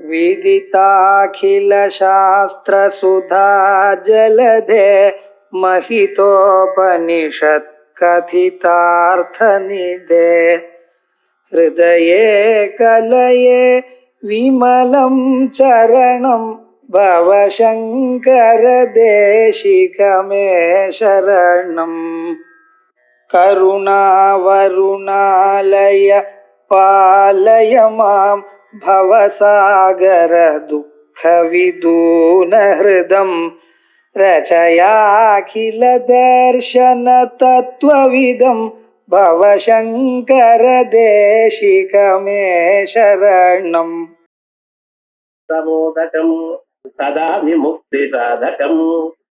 विदिताखिलशास्त्रसुधा जलधे महितोपनिषत् कथितार्थनिधे हृदये कलये विमलं चरणं भवशङ्कर देशिकमे शरणम् करुणावरुणालय पालय मां भवसागर दुःखविदूनहृदं रचयाखिल दर्शन तत्त्वविदं भवशङ्कर देशिकमे शरणम् समोदकं सदा विमुक्तिसाधकं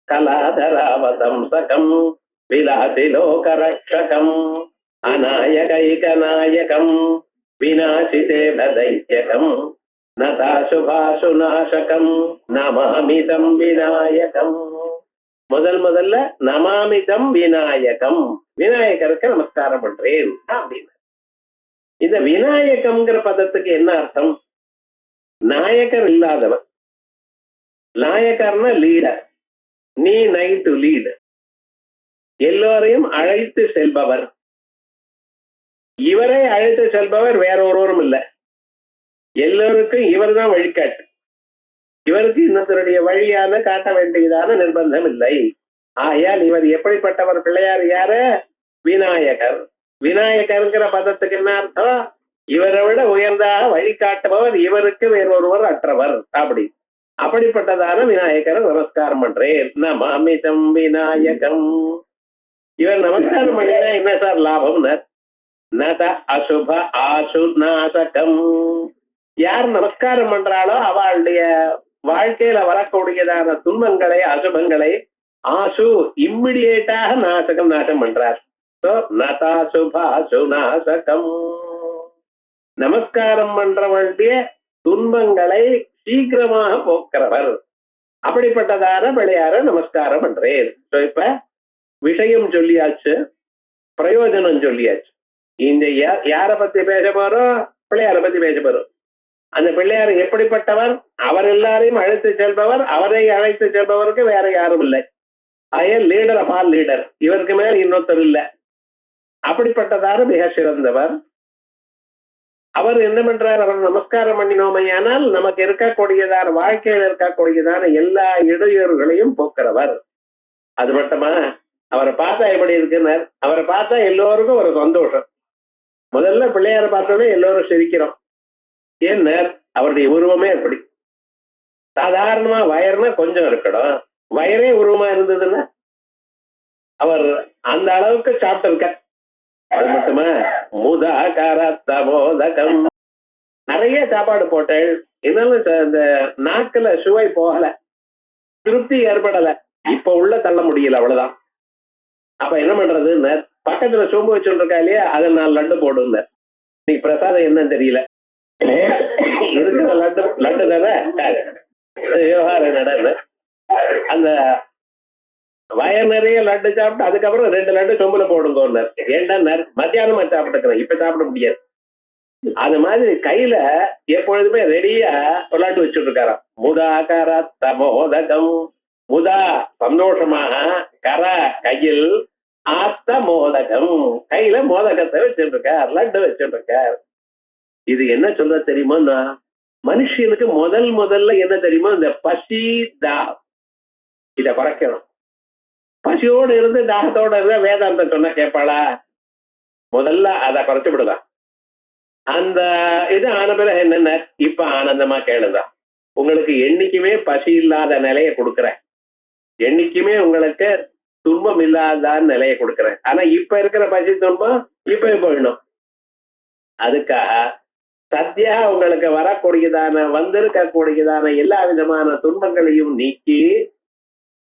कलाधरावतंसकं विलासिलोकरक्षकम् अनायकैकनायकं विनाशिते दैत्यकं नताशुभाशुनाशकं नमामितं विनायकं முதல்ல நமாமிதம் விநாயகம் விநாயகருக்கு நமஸ்காரம் பண்றேன் அப்படின்னு. இந்த விநாயகம்ங்கிற பதத்துக்கு என்ன அர்த்தம்? நாயகர் இல்லாதவர். நாயகர்னா லீடர். நீ நைட் லீடு, எல்லோரையும் அழைத்து செல்பவர். இவரை அழைத்து செல்பவர் வேற ஒருவரும் இல்லை. எல்லோருக்கும் இவர் தான் வழிகாட்டு. இவருக்கு இன்னொருத்தருடைய வழியான காட்ட வேண்டியதான நிர்பந்தம் இல்லை. ஆகையால் இவர் எப்படிப்பட்டவர்? பிள்ளையார் யாரு? விநாயகர். விநாயகர்ங்கிற பதத்துக்கு என்ன அர்த்தம்? இவரை விட உயர்ந்தாக வழிகாட்டுபவர், இவருக்கு வேறொருவர் அற்றவர். அப்படிப்பட்டதான விநாயகரை நமஸ்காரம் பண்றேன். நமாமிதம் விநாயகம். இவர் நமஸ்காரம் பண்ணினா என்ன சார் லாபம்? நத அசுப ஆசுநாசகம். யார் நமஸ்காரம் பண்றாளோ அவளுடைய வாழ்க்கையில வரக்கூடியதான துன்பங்களை, அசுபங்களை ஆசு இம்மிடியேட்டாக நாசம் பண்றார். நதாசுபாசுநாசகம். நமஸ்காரம் பண்றவளுடைய துன்பங்களை சீக்கிரமாக போக்குறவர். அப்படிப்பட்டதான பிள்ளையார நமஸ்காரம் பண்றேன். இப்ப விஷயம் சொல்லியாச்சு, பிரயோஜனம் சொல்லியாச்சு. இந்த யார பத்தி பேச போறோம்? பிள்ளையார பத்தி பேச போறோம். அந்த பிள்ளையார் எப்படிப்பட்டவர்? அவர் எல்லாரையும் அழைத்து செல்பவர். அவரை அழைத்து செல்பவருக்கு வேற யாரும் இல்லை. Leader of all leader. இவருக்கு மேல இன்னொருத்தர் இல்லை. அப்படிப்பட்டதான மிக சிறந்தவர். அவர் என்ன பண்றார்? அவர் நமஸ்காரம் பண்ணினோமையானால் நமக்கு இருக்கக்கூடியதான வாழ்க்கையில் இருக்கக்கூடியதான எல்லா இடையூறுகளையும் போக்குறவர். அது மட்டுமா, அவரை பார்த்தா எப்படி இருக்குன்னு, அவரை பார்த்தா எல்லோருக்கும் ஒரு சந்தோஷம். முதல்ல பிள்ளையாரை பார்த்தோன்னே எல்லோரும் சிரிக்கிறோம். ஏன்? அவருடைய உருவமே எப்படி. சாதாரணமா வயர்னா கொஞ்சம் இருக்கணும். வயரே உருவமா இருந்ததுன்னா அவர் அந்த அளவுக்கு சாப்பிட்டு இருக்க. அது மட்டுமா, முதாகரத்தமோதகம். நிறைய சாப்பாடு போட்டேன், இருந்தாலும் இந்த நாக்குல சுவை போகல, திருப்தி ஏற்படல, இப்ப உள்ள தள்ள முடியல, அவ்வளவுதான். அப்ப என்ன பண்றதுன்னு பக்கத்துல சோம்பு வச்சுட்டு இருக்கா இல்லையா, அதை 4 லட்டு போடுங்க. நீ பிரசாதம் என்னன்னு தெரியல, இருக்கிற லட்டு தானே விவகாரம் நடந்து அந்த வயர் நிறைய லட்டு சாப்பிட்டு அதுக்கப்புறம் 2 லட்டு சொம்புல போடுங்க. ஏண்டா மத்தியானமா சாப்பிட்டுக்கிறேன், இப்ப சாப்பிட முடியாது. அது மாதிரி கையில எப்பொழுதுமே ரெடியா லட்டு வச்சுட்டு இருக்காராம். முதாகர தமோதகம். முதா சந்தோஷமாக, கர கையில், ஆத்த மோதகம் கையில மோதகத்தை வச்சுட்டு இருக்கார், லட்டு வச்சுட்டு இருக்கார். இது என்ன சொல்ல தெரியுமா? மனுஷனுக்கு முதல்ல என்ன தெரியுமா? இந்த பசி தாகம், இத குறைக்கணும். பசியோடு இருந்து தாகத்தோட இருந்தா வேதாந்தம் சொன்ன கேட்பாளா? முதல்ல அதை குறைச்சு விடுதான். அந்த இது ஆன பிறகு என்னென்ன, இப்ப ஆனந்தமா கேளுதா. உங்களுக்கு என்னைக்குமே பசி இல்லாத நிலையை கொடுக்குறேன், என்னைக்குமே உங்களுக்கு துன்பம் இல்லாத நிலையை கொடுக்குறேன். ஆனா இப்ப இருக்கிற பசி துன்பம் இப்ப போயிடணும். அதுக்காக சத்தியா உங்களுக்கு வரக்கூடியதான வந்திருக்கக்கூடியதான எல்லா விதமான துன்பங்களையும் நீக்கி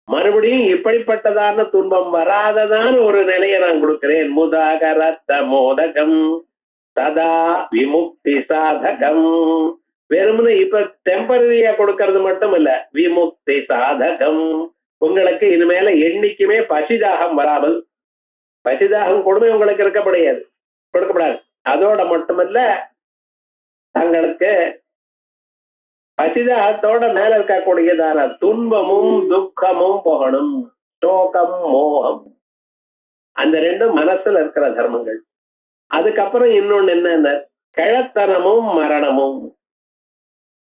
மறுபடியும் இப்படிப்பட்டதான துன்பம் வராததான ஒரு நிலையை நான் கொடுக்கிறேன். முதாகரத்த மோதகம் சதா விமுக்தி சாதகம். வெறுமனே இப்ப டெம்பரரியா கொடுக்கறது மட்டும் இல்ல, விமுக்தி சாதகம். உங்களுக்கு இனிமேல என்னைக்குமே பசிதாகம் வராமல், பசிதாகம் கொடுமை உங்களுக்கு கொடுக்கப்படாது. அதோட மட்டுமல்ல, தங்களுக்கு பசிதாகத்தோட மேல இருக்கக்கூடியதான துன்பமும் துக்கமும் போகணும். சோகம் மோகம் அந்த ரெண்டும் மனசுல இருக்கிற தர்மங்கள். அதுக்கப்புறம் இன்னொன்னு என்ன, கிழத்தனமும் மரணமும்.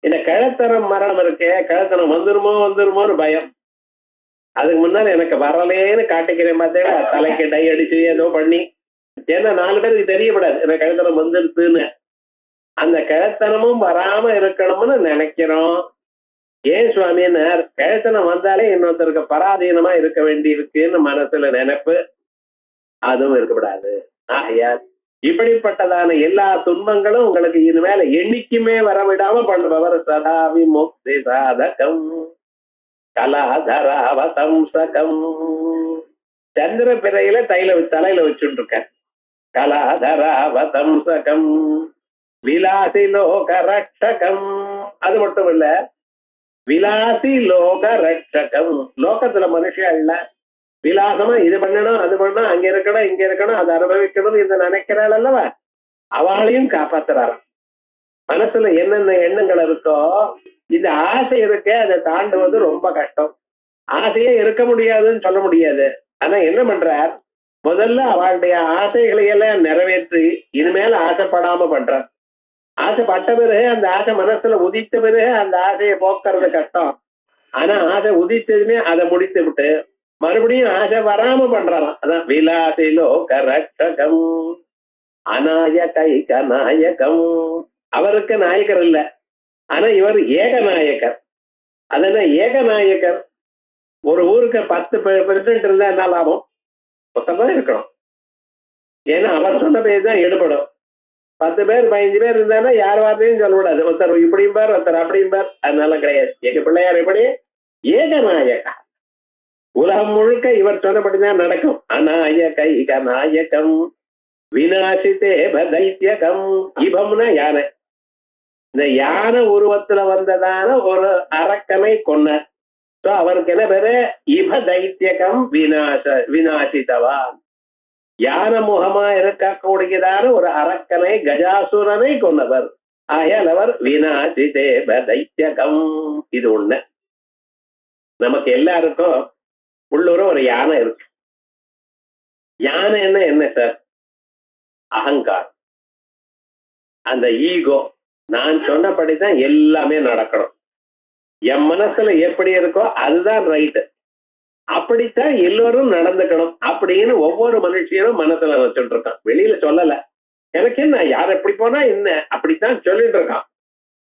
இந்த கிழத்தனம் மரணம் இருக்கே, கிழத்தனம் வந்துருமோன்னு பயம். அதுக்கு முன்னால எனக்கு வரலேன்னு காட்டிக்கிறேன் பார்த்தேன், தலைக்கு டை அடிச்சு ஏதோ பண்ணி. ஏன்னா 4 பேருக்கு தெரியப்படாது எனக்கு கிழத்தனம் வந்துருச்சுன்னு. அந்த கிழத்தனமும் வராம இருக்கணும்னு நினைக்கிறோம். ஏன் சுவாமின்னு, கிழத்தனம் வந்தாலே இன்னொருத்தருக்கு பராதீனமா இருக்க வேண்டி இருக்குன்னு மனசுல நினைப்பு, அதுவும் இருக்கக்கூடாது. ஆகையால் இப்படிப்பட்டதான எல்லா துன்பங்களும் உங்களுக்கு இனிமேல எண்ணிக்குமே வரவிடாம பண்ணுபவர் சதா விமுக்தி சாதகம் கலாதராவசம்சகம். சந்திர பிறையில தலையில வச்சுட்டு இருக்க கலாதராவசம்சகம் விலாசி லோக ரட்சகம். அது மட்டும் இல்ல, விலாசி லோக ரட்சகம். லோகத்துல மனுஷன் இல்ல, விலாசமா இது பண்ணணும் அது பண்ணணும், அங்க இருக்கணும் இங்க இருக்கணும், அதை அனுபவிக்கணும் இதை நினைக்கிறாள் அல்லவா, அவளையும் காப்பாத்துறாரு. மனசுல என்னென்ன எண்ணங்கள் இருக்கோ, இந்த ஆசை இருக்க அதை தாண்டுவது ரொம்ப கஷ்டம். ஆசையே இருக்க முடியாதுன்னு சொல்ல முடியாது. ஆனா என்ன பண்றார், முதல்ல அவளுடைய ஆசைகளை எல்லாம் நிறைவேற்றி இனிமேல் ஆசைப்படாம பண்றார். ஆசைப்பட்ட பிறகு அந்த ஆசை மனசுல உதித்த பிறகு அந்த ஆசையை போக்குறது கஷ்டம். ஆனா ஆசை உதித்ததுமே அதை முடித்து விட்டு மறுபடியும் ஆசை வராம பண்றாராம். அதான் விலாசி லோக ரட்சகம் அநாயக நாயகம். அவருக்கு நாயகர் இல்ல, ஆனா இவர் ஏகநாயகர். அதனால ஏகநாயகர். ஒரு ஊருக்கு 10% இருந்தா என்ன லாபம், மொத்தமா இருக்கணும். ஏன்னா அவர் சொன்ன பேர் தான் எடுபடும். 10 பேர் 15 பேர் இருந்தாங்கன்னா யார் வார்த்தையும் சொல்லக்கூடாது. ஒருத்தர் இப்படியும் பார், ஒருத்தர் அப்படியும் பார், அதனால கிடையாது. எங்க பிள்ளையார் எப்படி ஏகநாயகா, உலகம் முழுக்க இவர் சொன்னபடிதான் நடக்கும். அநாயக நாயகம் விநாசித்தே தைத்தியகம். இபம்னா யானை. இந்த யானை உருவத்துல வந்ததான ஒரு அரக்கனை கொன்னார். அவருக்கு என்ன பேரு, இப தைத்தியகம் விநாசித்தவா. யானை முகமா இருக்கக்கூடியதான ஒரு அரக்கனை கஜாசுரனை கொன்னவர். ஆகையால் அவர் விநாசித்தே தைத்தியகம். இது ஒண்ணு. நமக்கு எல்லாருக்கும் உள்ளூர ஒரு யானை இருக்கு. யானை என்ன சார், அகங்காரம், அந்த ஈகோ. நான் சொன்னபடிதான் எல்லாமே நடக்கணும், என் மனசுல எப்படி இருக்கோ அதுதான் ரைட்டு, அப்படித்தான் எல்லோரும் நடந்துக்கணும் அப்படின்னு ஒவ்வொரு மனுஷனும் மனசுல வச்சுட்டு இருக்கான். வெளியில சொல்லல, எனக்கு என்ன யார் எப்படி போனா என்ன, அப்படித்தான் சொல்லிட்டு இருக்கான்.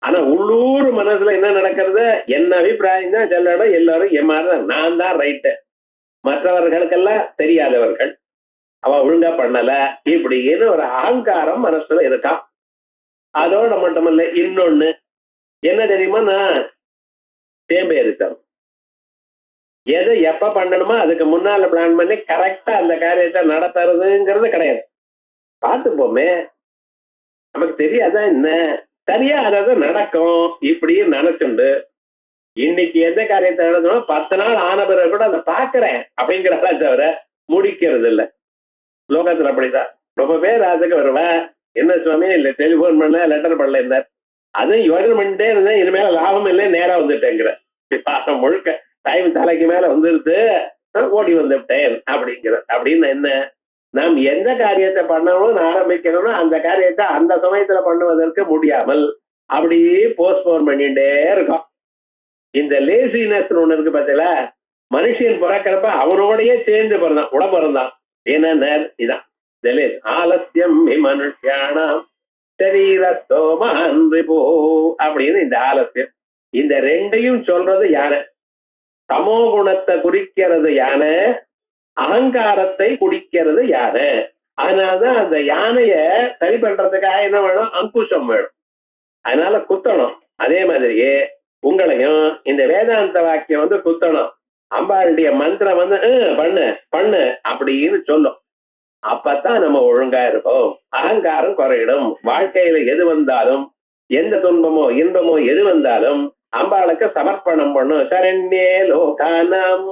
ஆனா உள்ளூர் மனசுல என்ன நடக்கிறது, என்ன அபிப்பிராயம் தான் சொல்லணும். எல்லாரும் என் மாதிரி நான் தான் ரைட்டு, மற்றவர்களுக்கெல்லாம் தெரியாதவர்கள், அவ ஒழுங்கா பண்ணல, இப்படின்னு ஒரு அகங்காரம் மனசுல இருக்கான். அதோட மட்டுமல்ல, இன்னொன்னு என்ன தெரியுமா, நான் தேம்பேறித்தனம். எதை எப்ப பண்ணணுமோ அதுக்கு முன்னால பிளான் பண்ணி கரெக்டா அந்த காரியத்தை நடத்துறதுங்கிறது கிடையாது. பார்த்துப்போமே, நமக்கு தெரியாதான் என்ன, சரியா அதாவது நடக்கும் இப்படின்னு நினைச்சுண்டு இன்னைக்கு எந்த காரியத்தை நடந்தோம் 10 நாள் ஆன பிறகு கூட அதை பாக்குறேன் அப்படிங்கிறதா தவிர முடிக்கிறது இல்லை. லோகத்துல அப்படிதான் ரொம்ப பேர் அதுக்கு வருவேன், என்ன சுவாமி இல்ல டெலிபோன் பண்ண லெட்டர் பண்ணல இருந்தார், அதுவும் யோஜனை பண்ணிட்டே இருந்தேன், இனிமேல லாபம் இல்லை நேரா வந்துட்டேங்கிற பாசம் முழுக்க டைம் தலைக்கு மேல வந்துருது, ஓடி வந்துட்டேன் அப்படிங்கிற. அப்படின்னு என்ன, நாம் எந்த காரியத்தை பண்ணணும்னு ஆரம்பிக்கணும்னோ அந்த காரியத்தை அந்த சமயத்துல பண்ணுவதற்கு முடியாமல் அப்படியே போஸ்ட்போன் பண்ணிட்டே இருக்கோம். இந்த லேசினஸ் ஒண்ணு இருக்கு பார்த்தீங்களா, மனுஷன் பிறக்கிறப்ப அவனோடயே சேர்ந்து பிறந்தான், உடம்பு பிறந்தான். என்ன இதான் ஆலசியம் மனுஷியானாம் சரீரத்தோமான் போ அப்படின்னு. இந்த ஆலசியம், இந்த ரெண்டையும் சொல்றது யானை. தமோ குணத்தை குறிக்கிறது யானை, அகங்காரத்தை குடிக்கிறது யானை. அதனாலதான் அந்த யானைய சரி பண்றதுக்காக என்ன வேணும், அங்குஷம் வேணும். அதனால குத்தணும். அதே மாதிரியே உங்களையும் இந்த வேதாந்த வாக்கியம் குத்தணும். அம்பாளுடைய மந்திரம் பண்ணு பண்ணு அப்படின்னு சொல்லும். அப்பதான் நம்ம ஒழுங்கா இருப்போம், அகங்காரம் குறையிடும். வாழ்க்கையில எது வந்தாலும், எந்த துன்பமோ இன்பமோ எது வந்தாலும் அம்பாளுக்கு சமர்ப்பணம் பண்ணும். சரண்யே லோகானாம்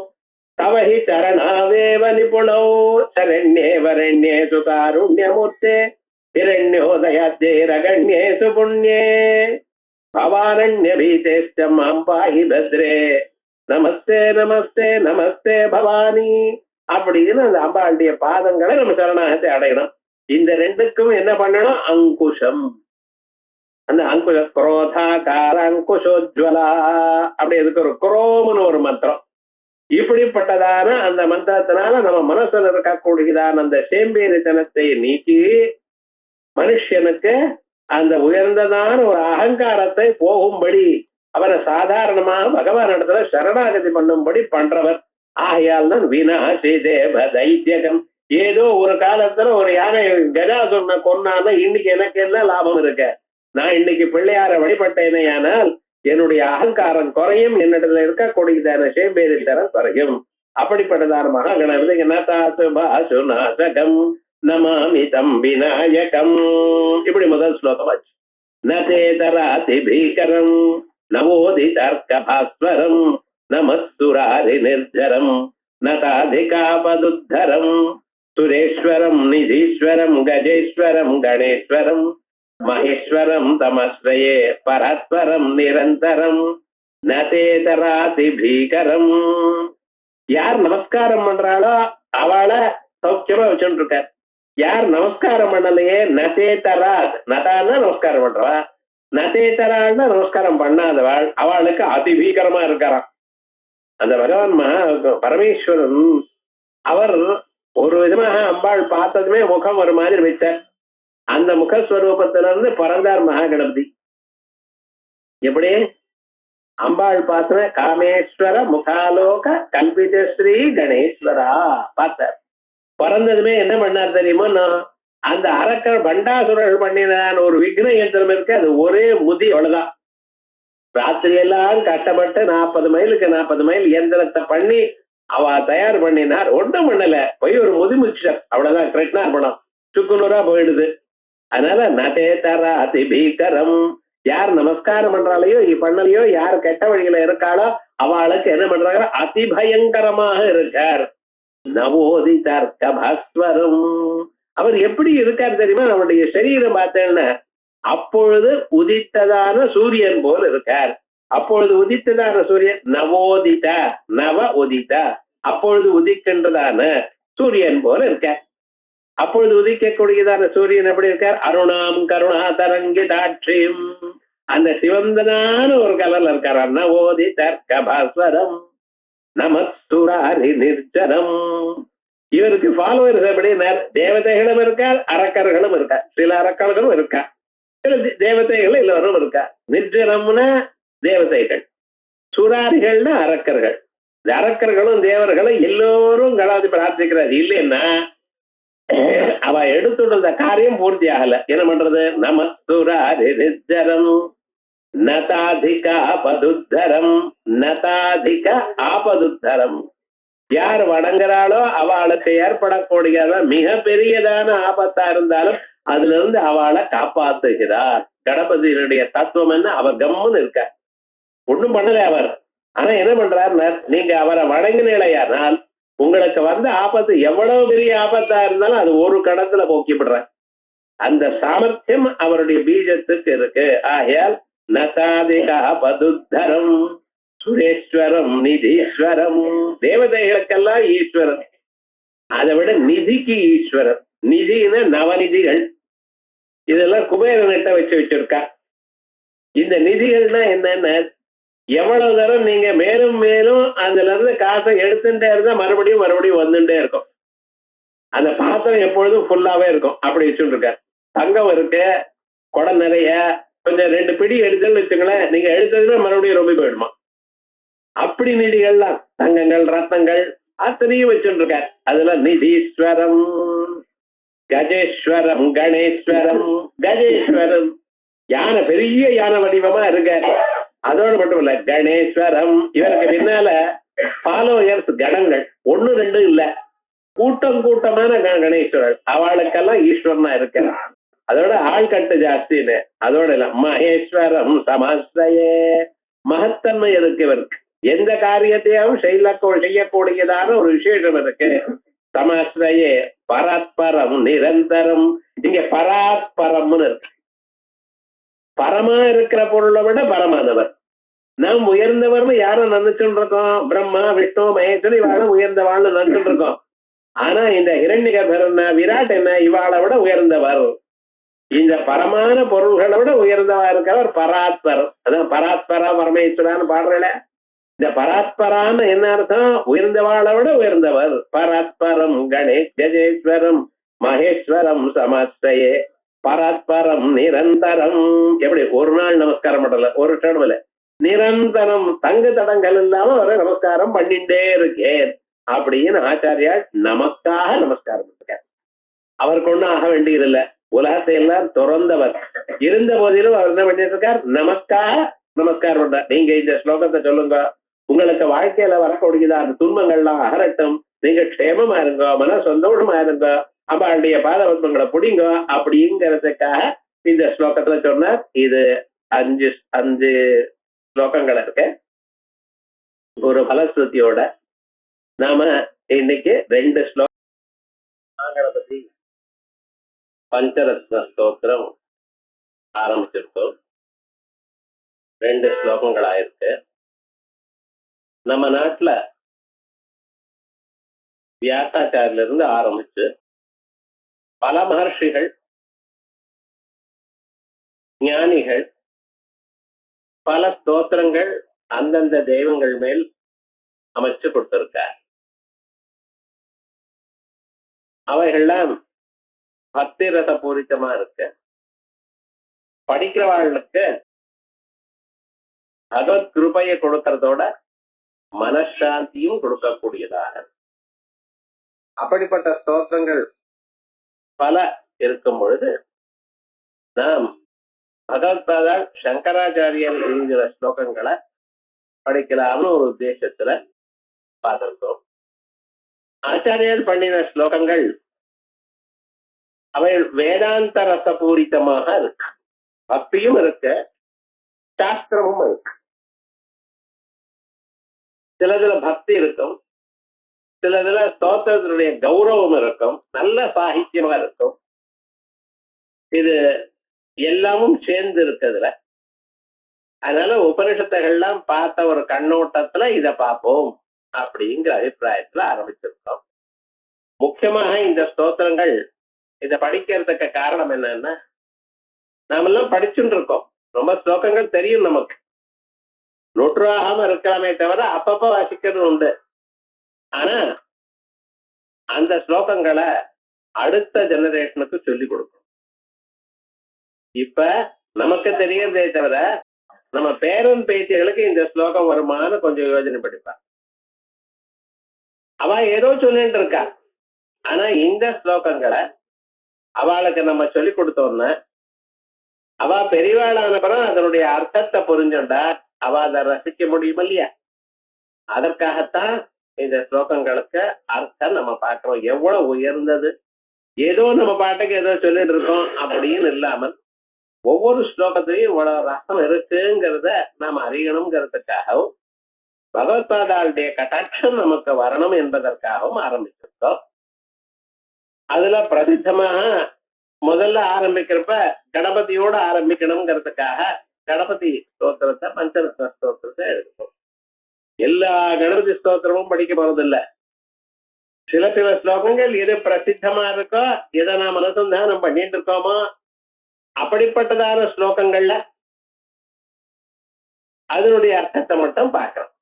தவஹி சரணாவேவ நிபுணோ சரண்யே வரண்யே சுகாருண்யமூர்த்தே ஹிரண்யோதயாத்யே ரகண்யே சுபுண்யே. பவாரண்யபீதேஷ்டம் மாம் பாஹி பத்ரே நமஸ்தே நமஸ்தே நமஸ்தே பவானி அப்படின்னு அந்த அம்பாளுடைய பாதங்களை நம்ம சரணாகத்தை அடையணும். இந்த ரெண்டுக்கும் என்ன பண்ணணும்? அங்குஷம். அந்த அங்குஷ குரோதாகார அங்குஷோஜ்வலா அப்படி அதுக்கு ஒரு குரோம்னு ஒரு மந்திரம். இப்படிப்பட்டதான அந்த மந்திரத்தினால நம்ம மனசுல இருக்கக்கூடியதான அந்த சேம்பேரித்தனத்தை நீக்கி மனுஷனுக்கு அந்த உயர்ந்ததான ஒரு அகங்காரத்தை போகும்படி அவரை சாதாரணமாக பகவான் இடத்துல சரணாகதி பண்ணும்படி பண்றவர். ஆகையால் தான் வினாசி தேவ தைத்தியகம். ஏதோ ஒரு காலத்துல ஒரு யானை கஜாசுரனை கொன்னான்னா இன்னைக்கு எனக்கு என்ன லாபம் இருக்க? நான் இன்னைக்கு பிள்ளையார வழிபட்டேனே, ஆனால் என்னுடைய அகங்காரம் குறையும், என்னிடத்துல இருக்கக்கூடியதான சேம்பேரித்தனம் குறையும். அப்படிப்பட்டதான மகாகணபதி நதாசு பாசு நாசகம் நமாமி தம் விநாயகம். இப்படி முதல் ஸ்லோகமாச்சு. நதேதராதி பீகரம் நவோதி தர்க்க பாஸ்வரம் நமஸ்துராரி நிர்ஜரம் நதாதிகாபதுத்தரம் சுரேஸ்வரம் நிதீஸ்வரம் கஜேஸ்வரம் கணேஸ்வரம் மகேஸ்வரம் தமஸ்ரயே பரஸ்பரம் நிரந்தரம் நதேதராதி பீகரம். யார் நமஸ்காரம் பண்றாளோ அவளை சௌக்கியமா வச்சுட்டு இருக்கார். யார் நமஸ்காரம் பண்ணலையே நதேதராத், நதான்னா நமஸ்காரம் பண்றவா, நதேதரான்னா நமஸ்காரம் பண்ணாதவாள் அவளுக்கு அதிபீகரமா இருக்காராம். அந்த பகவான் பரமேஸ்வரன் அவர் ஒரு விதமாக அம்பாள் பார்த்ததுமே முகம் ஒரு மாதிரி வச்சார். அந்த முகஸ்வரூபத்திலிருந்து பிறந்தார் மகாகணபதி. எப்படி அம்பாள் பார்த்த காமேஸ்வர முகாலோக கல்பித ஸ்ரீ கணேஸ்வரா பார்த்தார். பிறந்ததுமே என்ன பண்ணார் தெரியுமா? அந்த அரக்கர் பண்டாசுரர்கள் பண்ணினான் ஒரு விக்ன யந்திரம் இருக்கு, அது ஒரே முதி, அவ்வளவுதான். ராத்திரி எல்லாம் கஷ்டப்பட்டு 40 மைலுக்கு 40 மைல் இயந்திரத்தை பண்ணி அவ தயார் பண்ணினார். ஒன்றும் பண்ணல, போய் ஒரு முதி முடிச்சார், அவ்வளவுதான். கிருஷ்ணா பணம் சுக்குநூறா போயிடுது. அதனால நதேதரா அதி பீகரம். யார் நமஸ்காரம் பண்றாலையோ பண்ணலையோ, யார் கெட்ட வழியில இருக்காளோ அவளுக்கு என்ன பண்றாங்க? அதிபயங்கரமாக இருக்கார். நவோதி தர்க்க பாஸ்வரம். அவர் எப்படி இருக்கார் தெரியுமா? அவருடைய சரீரம் பார்த்தேன்னா அப்பொழுது உதித்ததான சூரியன் போல் இருக்கார். அப்பொழுது உதித்ததான சூரியன் நவோதித, நவ உதித, அப்பொழுது உதிக்கின்றதான சூரியன் போல இருக்கார். அப்பொழுது உதிக்கக்கூடியதான சூரியன் எப்படி இருக்கார்? அருணாம் கருணா தரங்கிதாட்சியும், அந்த சிவந்தனான ஒரு கலர்ல இருக்கார். நவோதி தர்க்க பாஸ்வரம் நமஸ்துராரி நிர்ஜனம். இவருக்கு ஃபாலோவர்ஸ் எப்படி? தேவதைகளும் இருக்கார், அரக்கர்களும் இருக்கார். சில அரக்கர்களும் இருக்கார், சில தேவதைகள் எல்லோரும் இருக்கா. நிர்ஜனம்னா தேவதைகள், சுராரிகள்னா அரக்கர்கள். இந்த அரக்கர்களும் தேவர்களும் எல்லோரும் கணபதி பிரார்த்திக்கிறார். இல்லைன்னா அவ எடுத்துள்ள காரியம் பூர்த்தி ஆகல. என்ன பண்றது? நமஸ்துராரி நிர்ஜனம் நதாதிக ஆபதுத்தரம், நதாதிக ஆபதுத்தரம். யார் வணங்குறாளோ அவளுக்கு ஏற்படக்கூடியத மிக பெரியதான ஆபத்தா இருந்தாலும் அதுல இருந்து அவளை காப்பாத்துகிறார். கணபதியினுடைய தத்துவம் என்ன? அவர் கம்முன்னு இருக்க, ஒண்ணும் பண்ணல அவர். ஆனா என்ன பண்றாருன்னா, நீங்க அவரை வணங்கினால் உங்களுக்கு வந்த ஆபத்து எவ்வளவு பெரிய ஆபத்தா இருந்தாலும் அது ஒரு கடத்துல போக்கிவிடுற அந்த சாமர்த்தியம் அவருடைய பீஜத்துக்கு இருக்கு. ஆகையால் நதாதிகா பதுத்தரம் சுரேஸ்வரம் நிதீஸ்வரம். தேவதைகளுக்கெல்லாம் ஈஸ்வரன், அதை விட நிதிக்கு ஈஸ்வரன். நிதினா நவநிதிகள், இதெல்லாம் குபேரனிட்ட வச்சிருக்கா. இந்த நிதிகள்னா என்னன்னா, எவ்வளவு தரம் நீங்க மேலும் மேலும் அதுல இருந்து காசை எடுத்துட்டே இருந்தா மறுபடியும் வந்துட்டே இருக்கும். அந்த பாத்திரம் எப்பொழுதும் ஃபுல்லாவே இருக்கும். அப்படி வச்சுட்டு இருக்க. தங்கம் இருக்கு, குடம் நிறைய, கொஞ்சம் 2 பிடி எடுத்துன்னு வச்சுங்களேன், நீங்க எடுத்ததுன்னா மறுபடியும் ரொம்ப போயிடுமா. அப்படி நிதிகள்லாம் தங்கங்கள் ரத்னங்கள் அத்தனையும் வச்சுட்டு இருக்க. அதுல நிதீஸ்வரம் கஜேஸ்வரம் கணேஸ்வரம். கஜேஸ்வரம் யானை, பெரிய யானை வடிவமா இருக்க. அதோடு மட்டும் இல்ல, கணேஸ்வரம். இவருக்கு பின்னால ஃபாலோயர்ஸ் கணங்கள் 1 2 இல்ல, கூட்டமான கணேஸ்வரர். அவளுக்கெல்லாம் ஈஸ்வரனா இருக்க. அதோட ஆள்கட்டு ஜாஸ்தின்னு. அதோட இல்ல, மகேஸ்வரம் சமஸ்தயே. மகத்தன்மை இருக்கு இவருக்கு. எந்த காரியத்தையும் செய்யக்கூடியதான ஒரு விசேஷம் இருக்கு. சமஸ்தயே பராத்பரம் நிரந்தரம். இங்க பராத்பரம்னு இருக்கு. பரமா இருக்கிற பொருளை விட பரமானவர். நாம் உயர்ந்தவர்னு யாரும் நினைச்சுட்டு இருக்கோம்? பிரம்மா, விஷ்ணு, மகேஸ்வரன் இவாள உயர்ந்தவாள்னு நினைச்சுட்டு இருக்கோம். ஆனா இந்த ஹிரண்யகர்பர் என்ன, விராட் என்ன, இவாளை விட உயர்ந்தவர். இந்த பரமான பொருள்களை விட உயர்ந்தவா இருக்கவர் பராத்பர். அதான் பராத்பரா பரமேஸ்வரான்னு பாடுறல. இந்த பராத்பரான்னு என்ன அர்த்தம்? உயர்ந்தவாளை விட உயர்ந்தவர். பராத்பரம் கணேஷ் கஜேஸ்வரம் மகேஸ்வரம் சமஸ்தயே பராத்பரம் நிரந்தரம். எப்படி ஒரு நாள் நமஸ்காரம் பண்ணல, ஒரு டேர்ம்ல நிரந்தரம் தங்கு தடங்கள் இல்லாம வர நமஸ்காரம் பண்ணிட்டே இருக்கேன் அப்படின்னு ஆச்சாரியால் நமக்காக நமஸ்காரம் பண்ணிருக்கார். அவருக்கு ஒண்ணும் ஆக வேண்டியதில்ல, உலகத்தை எல்லாம் துறந்தவர். இருந்த போதிலும் அவர் என்ன பண்ணிட்டு இருக்கார்? நமக்காக நமஸ்காரம் பண்றார். நீங்க இந்த ஸ்லோகத்தை சொல்லுங்க, உங்களுக்கு வாழ்க்கையில வரக்கூடியதா அந்த துன்பங்கள்லாம் அகரட்டும், நீங்க க்ஷேமமா இருங்க, மன சந்தோஷமா இருங்க, அம்பாளுடைய பாதபத்மங்களை பிடிங்க அப்படிங்கிறதுக்காக இந்த ஸ்லோகத்துல சொன்னார். இது அஞ்சு ஸ்லோகங்கள் இருக்கு. ஒரு பலஸ்ருதியோட நாம இன்னைக்கு 2 ஸ்லோகங்களை பத்தி பஞ்சரத்ன ஸ்தோத்திரம் ஆரம்பிச்சிருக்கோம். 2 ஸ்லோகங்கள் ஆயிருக்கு. நம்ம நாட்டுல வியாசாச்சாரில இருந்து ஆரம்பிச்சு பல மகர்ஷிகள், ஞானிகள் பல ஸ்தோத்திரங்கள் அந்தந்த தெய்வங்கள் மேல் அமைச்சு கொடுத்திருக்கார். அவைகள்லாம் பக்தி ரச பூரித்தமா இருக்கு. படிக்கிறவாளுக்கு பகவத் கிருபையை கொடுக்கறதோட மனசாந்தியும் கொடுக்கக்கூடியதாக அப்படிப்பட்ட ஸ்தோத்திரங்கள் பல இருக்கும் பொழுது நாம் பகவத்பாதால் சங்கராச்சாரியர் எழுதுகிற ஸ்லோகங்களை படிக்கலாம்னு ஒரு உத்தேசத்துல பார்த்திருக்கோம். ஆச்சாரியர் பண்ணின ஸ்லோகங்கள் அவை வேதாந்த ரசபூரித்தமாக இருக்கு. பக்தியும் இருக்கு, சாஸ்திரமும் இருக்கு. சிலதுல பக்தி இருக்கும், சிலதுல ஸ்தோத்திரத்தினுடைய கௌரவம் இருக்கும், நல்ல சாகித்யமா இருக்கும். இது எல்லாமும் சேர்ந்து இருக்குதுல. அதனால உபனிஷத்துகள்லாம் பார்த்த ஒரு கண்ணோட்டத்துல இத பார்ப்போம் அப்படிங்கிற அபிப்பிராயத்துல ஆரம்பிச்சிருக்கோம். முக்கியமாக இந்த ஸ்தோத்திரங்கள் இத படிக்கிறதுக்கு காரணம் என்னன்னா, நாமெல்லாம் படிச்சுட்டு இருக்கோம், ரொம்ப ஸ்லோகங்கள் தெரியும் நமக்கு, நொற்றாகாம இருக்கலாமே தவிர அப்பப்ப வாசிக்கிறது உண்டு. ஆனா அந்த ஸ்லோகங்களை அடுத்த ஜெனரேஷனுக்கு சொல்லி கொடுக்கும். இப்ப நமக்கு தெரியறதே தவிர நம்ம பேரன் பேத்திகளுக்கு இந்த ஸ்லோகம் வருமானு கொஞ்சம் யோஜனை படிப்பா. அவ ஏதோ சொல்லிட்டு இருக்கா, ஆனா இந்த ஸ்லோகங்களை அவளுக்கு நம்ம சொல்லி கொடுத்தோம்னா அவ பெரியவாளான பிறகு அதனுடைய அர்த்தத்தை புரிஞ்சுண்டா அவ அதை ரசிக்க முடியும் இல்லையா? அதற்காகத்தான் இந்த ஸ்லோகங்களுக்கு அர்த்தம் நம்ம பார்க்கிறோம். எவ்வளவு உயர்ந்தது, ஏதோ நம்ம பாட்டுக்கு ஏதோ சொல்லிட்டு இருக்கோம் அப்படின்னு இல்லாமல் ஒவ்வொரு ஸ்லோகத்திலையும் இவ்வளவு ரசம் இருக்குங்கிறத நாம் அறியணுங்கிறதுக்காகவும் பகவத்பாதாளுடைய கட்டாட்சம் நமக்கு வரணும் என்பதற்காகவும் ஆரம்பிச்சிருக்கோம். அதுல பிரசித்தமாக முதல்ல ஆரம்பிக்கிறப்ப கணபதியோட ஆரம்பிக்கணுங்கிறதுக்காக கணபதி ஸ்தோத்திரத்தை, பஞ்சரத்ன ஸ்தோத்திரத்தை எடுக்கும். எல்லா கணபதி ஸ்தோத்திரமும் படிக்க போறதில்ல. சில ஸ்லோகங்கள் எது பிரசித்தமா இருக்கோ, எதை நாம் அனுசந்தானம் பண்ணிட்டு இருக்கோமோ அப்படிப்பட்டதான ஸ்லோகங்கள்ல அதனுடைய அர்த்தத்தை மட்டும் பார்க்கிறோம்.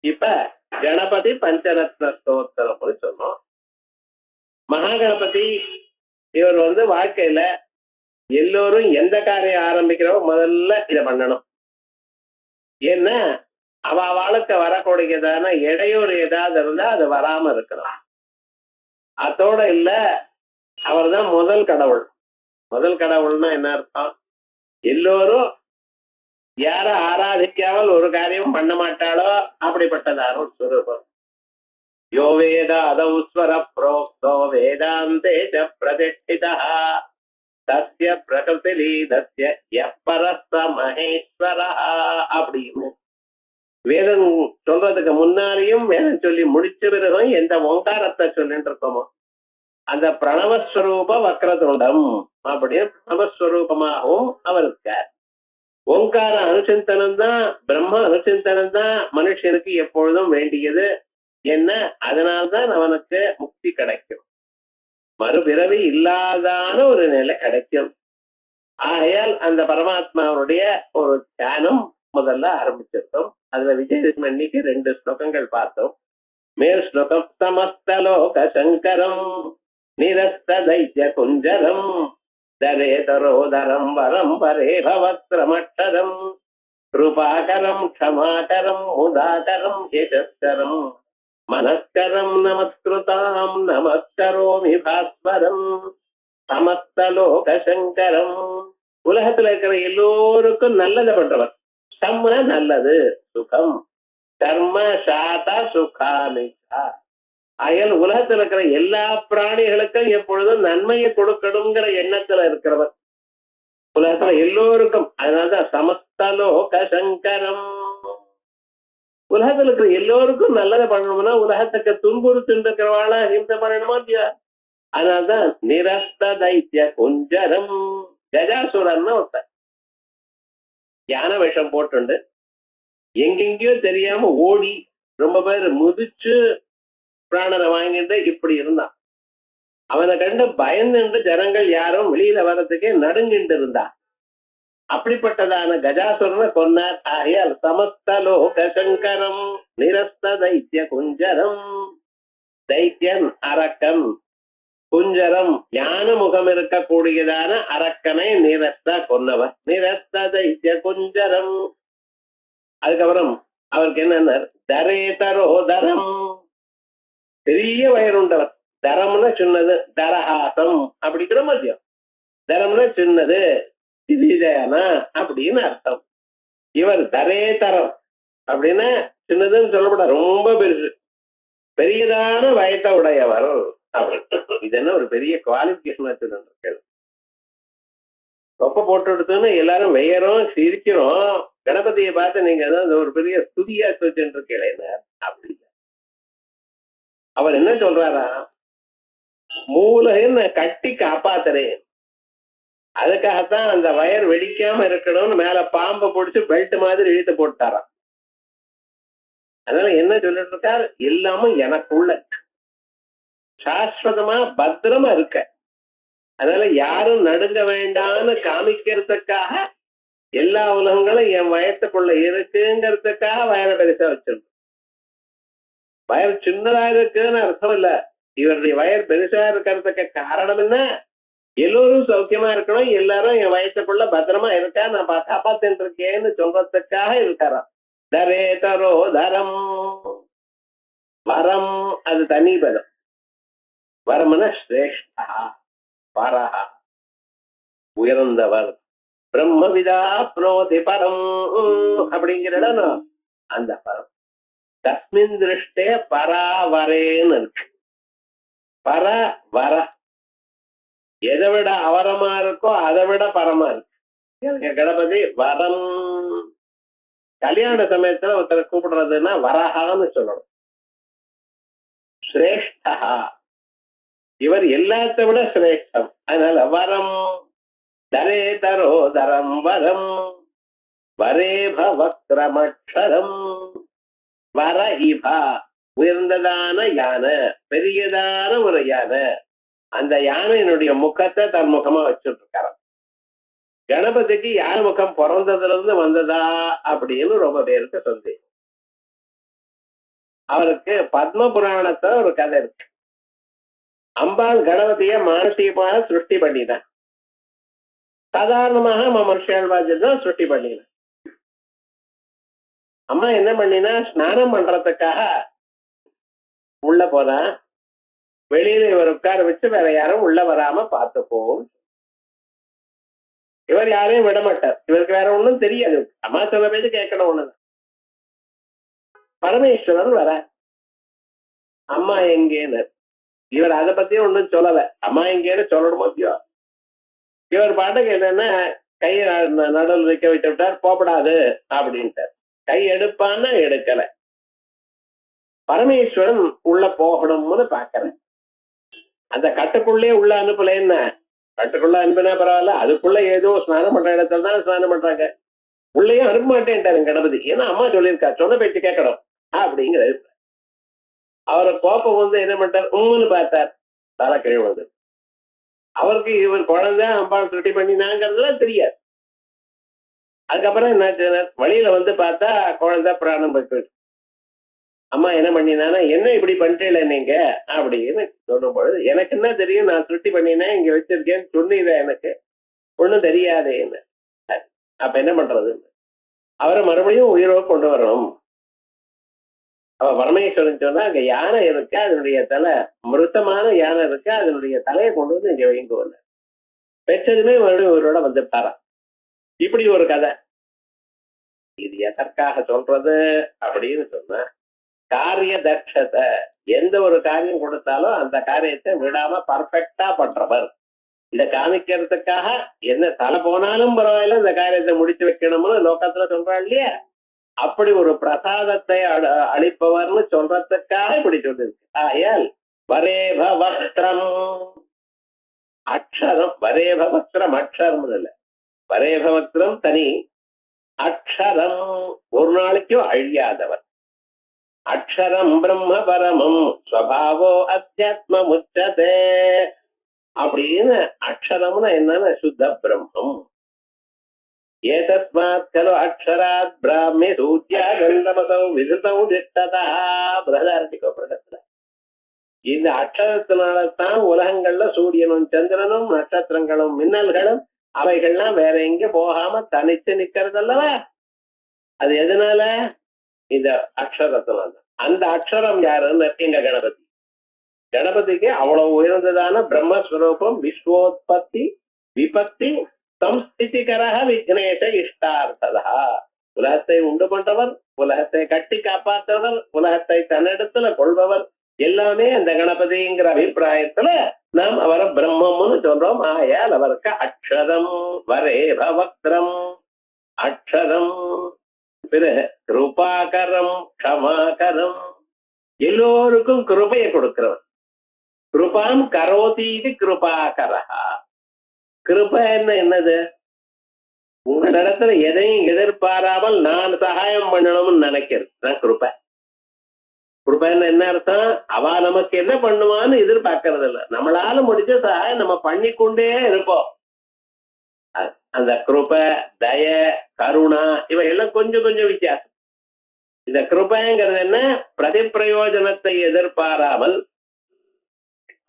இப்ப கணபதி பஞ்சரத்ன ஸ்தோத்திரம் சொன்னோம். மகாகணபதி இவர் வாழ்க்கையில எல்லோரும் எந்த காரியம் ஆரம்பிக்கிறோ முதல்ல இதை பண்ணணும். ஏன்னா அவளுக்கு வரக்கூடியதான இடையூறு ஏதாவது இருந்தா அது வராம இருக்கணும். அதோட இல்ல, அவர் தான் முதல் கடவுள். முதல் கடவுள்னா என்ன அர்த்தம்? எல்லோரும் யார ஆராதிக்காமல் ஒரு காரியம் பண்ண மாட்டாளோ அப்படிப்பட்டதான ஒரு ஸ்வரூபம். யோ வேத அதௌஸ்வர புரோக்தோ வேதாந்தே பிரதிஷ்டிதா தஸ்ய பிரகிருதி லீதஸ்ய யப்பரஸ்த மகேஸ்வரா அப்படின்னு வேதம் சொல்றதுக்கு முன்னாலேயும் வேதம் சொல்லி முடிச்ச பிறகும் எந்த ஓங்காரத்தை சொல்லிட்டு இருக்கோமோ அந்த பிரணவஸ்வரூப வக்ரதுண்டம் அப்படின்னு பிரணவஸ்வரூபமாகவும் அவர் இருக்கார். ஓங்கார அனுசிந்தனம் தான், பிரம்ம அனுசிந்தனம் தான் மனுஷனுக்கு எப்பொழுதும் வேண்டியது. என்ன, அதனால்தான் அவனுக்கு முக்தி கிடைக்கும், மறுபிறவி இல்லாதான ஒரு நிலை கிடைக்கும். ஆகையால் அந்த பரமாத்மாவுடைய ஒரு தியானம் முதல்ல ஆரம்பிச்சிருக்கோம். அதுல விஜயதசமி அன்னைக்கு 2 ஸ்லோகங்கள் பார்த்தோம். மேல் ஸ்லோகம் சமஸ்தலோக சங்கரம் நிரஸ்த தைத்ய குஞ்சரம் தரேதரோதரம் வரம் பரே பவத்ரமட்டரம் கிருபாகரம் க்ஷமாகரம் முதாகரம் யசஸ்கரம் மனஸ்கரம் நமஸ்கிருதாம் நமஸ்கரோமி பாஸ்வரம் சமஸ்தலோக சங்கரம். உலகத்துல இருக்கிற எல்லோருக்கும் நல்லது பண்றவர். சம்ம நல்லது, சுகம், கர்ம சாத சுகாமிகா. அயல் உலகத்துல இருக்கிற எல்லா பிராணிகளுக்கும் எப்பொழுதும் நன்மையை கொடுக்கணுங்கிற எண்ணத்துல இருக்கிறவர் உலகத்துல எல்லோருக்கும். அதனாலதான் சமஸ்தலோக சங்கரம். உலகத்துல இருக்கிற எல்லோருக்கும் நல்லதை பண்ணணும்னா உலகத்துக்கு துன்புறுத்து இருக்கிறவாளா ஹிம்சை பண்ணணுமா இல்லையா? அதனால்தான் நிரஸ்த தைத்திய குஞ்சரம். கஜாசுரன்னு ஒருத்தன் யான வேஷம் போட்டுண்டு எங்கெங்கயோ தெரியாம ஓடி ரொம்ப பேர் முதிச்சு பிராணனை வாங்கிட்டு இப்படி இருந்தான். அவனை கண்டு பயந்துட்டு ஜனங்கள் யாரும் வெளியில வர்றதுக்கே நடுங்கிட்டு இருந்தா. அப்படிப்பட்டதான கஜாசுரனை கொன்னார். ஆகையால் சமஸ்தலோக சங்கரம் நிரஸ்த தைத்திய குஞ்சரம். தைத்தியன் அரக்கன், குஞ்சரம் ஞான முகம் இருக்கக்கூடியதான அரக்கனை நிரஸ்த கொன்னவர். நிரஸ்த தைத்திய குஞ்சரம். அதுக்கப்புறம் அவருக்கு என்ன, தரேதரோதரம், பெரிய வயறுண்டவர். தரம்னா சின்னது, தரஹாசம் அப்படிங்கிற மத்தியம். தரம்னா சின்னது, திதிஜயனா அப்படின்னு அர்த்தம். இவர் தரேதரம் அப்படின்னா சின்னதுன்னு சொல்லப்பட ரொம்ப பெருசு, பெரியதான வயத்தை உடையவர். இது என்ன ஒரு பெரிய குவாலிபிகேஷன் வச்சிருக்கேன். தொப்பை போட்டு எடுத்தோன்னு எல்லாரும் வெயரும் சிரிக்கிறோம். கணபதியை பார்த்து நீங்க ஏதாவது ஒரு பெரிய ஸ்துதியா வச்சுட்டு இருக்கேன் அப்படி. அவர் என்ன சொல்றாரா, மூளைன்னு கட்டி காப்பாத்துறேன், அதுக்காகத்தான் அந்த வயர் வெடிக்காம இருக்கணும்னு மேல பாம்பை பிடிச்சு பெல்ட் மாதிரி இழுத்து போட்டாராம். அதனால என்ன சொல்லிட்டு இருக்கார், எல்லாமும் எனக்குள்ள சாஸ்வதமா பத்திரமா இருக்க. அதனால யாரும் நடுங்க வேண்டாம்னு காமிக்கிறதுக்காக எல்லா உலகங்களும் என் வயத்துக்குள்ள இருக்குங்கிறதுக்காக வயரை பெருசா வச்சிருக்கோம். வயர் சின்னதா இருக்குன்னு அர்த்தம் இல்ல, இவருடைய வயர் பெருசா இருக்கிறதுக்கு காரணம் என்ன, எல்லோரும் சௌக்கியமா இருக்கணும், எல்லாரும் என் வயசுக்குள்ள பத்திரமா இருக்கா, நான் காப்பாத்தின்னு இருக்கேன்னு சொல்றதுக்காக இருக்காராம். தரேதரோ தரம். வரம் அது தனி பதம். வரம்னா சிரேஷ்டா, பரஹா உயர்ந்தவர். பிரம்மவிதா புரோதி பரம் அப்படிங்கிற இடம் அந்த பரம். தஸ்மின் திருஷ்டே பராவரேன்னு இருக்கு. பர வர எதை விட அவரமா இருக்கோ அதை விட பரமா இருக்கு. கணபதி வரம். கல்யாண சமயத்துல ஒருத்தரை கூப்பிடுறதுன்னா வரஹான்னு சொல்லணும். சிரேஷ்டா, இவர் எல்லாத்த விட சிரேஷ்டம். அதனால வரம். தரேதரோ தரம் வரம் வரேப வக்ரமக்ஷரம். வர இபா உயர்ந்ததான யானை, பெரியதான ஒரு யானை. அந்த யானையினுடைய முகத்தை தன் முகமா வச்சுட்டு இருக்காராம். கணபதிக்கு யானை முகம் பிறந்ததுல இருந்து வந்ததா அப்படின்னு ரொம்ப பேருக்கு சந்தேகம். அவருக்கு பத்ம புராணத்துல ஒரு கதை இருக்கு. அம்பாள் கணபதிய மானசீகமாக சிருஷ்டி பண்ணினான். சாதாரணமாக மனுஷன் சிருஷ்டி பண்ணினான். அம்மா என்ன பண்ணினா, ஸ்நானம் பண்றதுக்காக உள்ள போனா, வெளியில இவர் உட்கார வச்சு வேற யாரும் உள்ள வராம பார்த்துப்போம். இவர் யாரையும் விட மாட்டார். இவருக்கு வேற ஒண்ணும் தெரியாது. அம்மா சொல்ல பேச்சு கேட்கணும் ஒண்ணு. பரமேஸ்வரன் வர, அம்மா எங்கேன்னு. இவர் அதை பத்தியும் ஒண்ணும் சொல்லல. அம்மா எங்கேன்னு சொல்லணுமோ இல்லையோ. இவர் பாட்டுக்கு என்னன்னா கையை நடுவில் வைக்க வச்சு விட்டார், போப்படாது அப்படின்ட்டார். கை எடுப்பான்னு எடுக்கல. பரமேஸ்வரன் உள்ள போகணும்னு பாக்குறேன். அந்த கட்டுக்குள்ளே உள்ள அனுப்பல. என்ன கட்டுக்குள்ள அனுப்பினா பரவாயில்ல, அதுக்குள்ள ஏதோ ஸ்நானம் பண்ற இடத்துல தான் ஸ்நானம் பண்றாங்க. உள்ளேயும் அனுப்ப மாட்டேன்ட்டாரு கணபதி. ஏன்னா அம்மா சொல்லியிருக்கா, சொன்ன பேச்சு கேட்கணும் அப்படிங்கிற அவரை கோப்பம் வந்து என்ன பண்ணிட்டார், உம்முன்னு பார்த்தார், தலை கிழவது. அவருக்கு இவர் குழந்தை அம்பாள் திருட்டி பண்ணினாங்கிறதுலாம் தெரியாது. அதுக்கப்புறம் என்ன வழியில வந்து பார்த்தா குழந்தை பிராணம் போயிட்டு, அம்மா என்ன பண்ணினானா, என்ன இப்படி பண்ணிட்டேல நீங்க அப்படின்னு சொல்லும் பொழுது, எனக்கு என்ன தெரியும், நான் திருட்டி பண்ணினேன், இங்க வச்சிருக்கேன்னு சொன்னீங்க, எனக்கு ஒண்ணும் தெரியாதே என்ன. அப்ப என்ன பண்றது, அவரை மறுபடியும் உயிரோடு கொண்டு வரணும். அவ பரமேஸ்வரன் சொன்னா, அங்க யானை இருக்கு, அதனுடைய தலை மிருத்தமான யானை இருக்கு, அதனுடைய தலையை கொண்டு வந்து இங்க வைங்க. பெற்றதுமே மறுபடியும் உயிரோட வந்துட்டாராம். இப்படி ஒரு கதை. இது எதற்காக சொல்றது அப்படின்னு சொன்ன, காரிய தட்சத்தை, எந்த ஒரு காரியம் கொடுத்தாலும் அந்த காரியத்தை விடாம பர்ஃபெக்டா பண்றவர். இதை காமிக்கிறதுக்காக என்ன தலை போனாலும் பரவாயில்ல இந்த காரியத்தை முடிச்சு வைக்கணும்னு லோகத்துல சொல்றாள் இல்லையா, அப்படி ஒரு பிரசாதத்தை அளிப்பவர்னு சொல்றதுக்காக இப்படி சொல்லிருக்கு. ஆயால் வரேப வஸ்திரம், அக்ஷரம், வரேப வஸ்திரம் அக்ஷரம் இல்ல, வரேப வஸ்திரம் தனி, அக்ஷரம் ஒரு நாளைக்கும் அழியாதவர். அக்ஷரம் பிரம்ம பரமம் ஸ்வபாவோ அத்தியாத்ம முச்சதே அப்படின்னு. அக்ஷரம்னா என்னன்னா சுத்த பிரம்மம். ஏதஸ்மாத் கலு அக்ஷராத் பிராமே சூத்யா கந்தமதௌ விதுதௌ திட்டதா பிரதார்த்திகோ பிரகத்துல. இந்த அக்ஷரத்தினால்தான் உலகங்கள்ல சூரியனும் சந்திரனும் நட்சத்திரங்களும் மின்னல்களும் அவைகள்லாம் வேற எங்க போகாம தனிச்சு நிக்கிறது அல்லவா. அது எதனால, இந்த அக்ஷரத்தினால. அந்த அக்ஷரம் யாருன்னு எங்க கணபதி. கணபதிக்கு அவ்வளவு உயர்ந்ததான பிரம்மஸ்வரூபம், விஸ்வோத்பத்தி விபத்தி சம்ஸ்திதிகரஹ விக்னேஷ இஷ்டார்த்ததா. உலகத்தை உண்டு பண்றவர், உலகத்தை கட்டி காப்பாற்றவர், உலகத்தை தன்னிடத்துல கொள்பவர், எல்லாமே அந்த கணபதிங்கிற அபிப்பிராயத்துல நாம் அவரை பிரம்மம்னு சொல்றோம். ஆயால் அவருக்கு அக்ஷரம் வரேப வக்ரம், அக்ஷரம் பிறகு கிருபாகரம் க்ஷமாகரம், எல்லோருக்கும் கிருபையை கொடுக்கிறவர். கிருபாம் கரோதீதி கிருபாகரஹா. கிருபை என்னது, உங்களிடத்துல எதையும் எதிர்பாராமல் நான் சகாயம் பண்ணணும்னு நினைக்கிறது கிருபை. கிருபைன்னு என்ன அர்த்தம், அவ நமக்கு என்ன பண்ணுவான்னு எதிர்பார்க்கறது இல்லை, நம்மளால முடிஞ்ச சகாயம் நம்ம பண்ணிக்கொண்டே இருப்போம். அந்த கிருபை, தய, கருணா இவையெல்லாம் கொஞ்சம் கொஞ்சம் வித்தியாசம். இந்த கிருபைங்கிறது என்ன, பிரதி பிரயோஜனத்தை எதிர்பாராமல்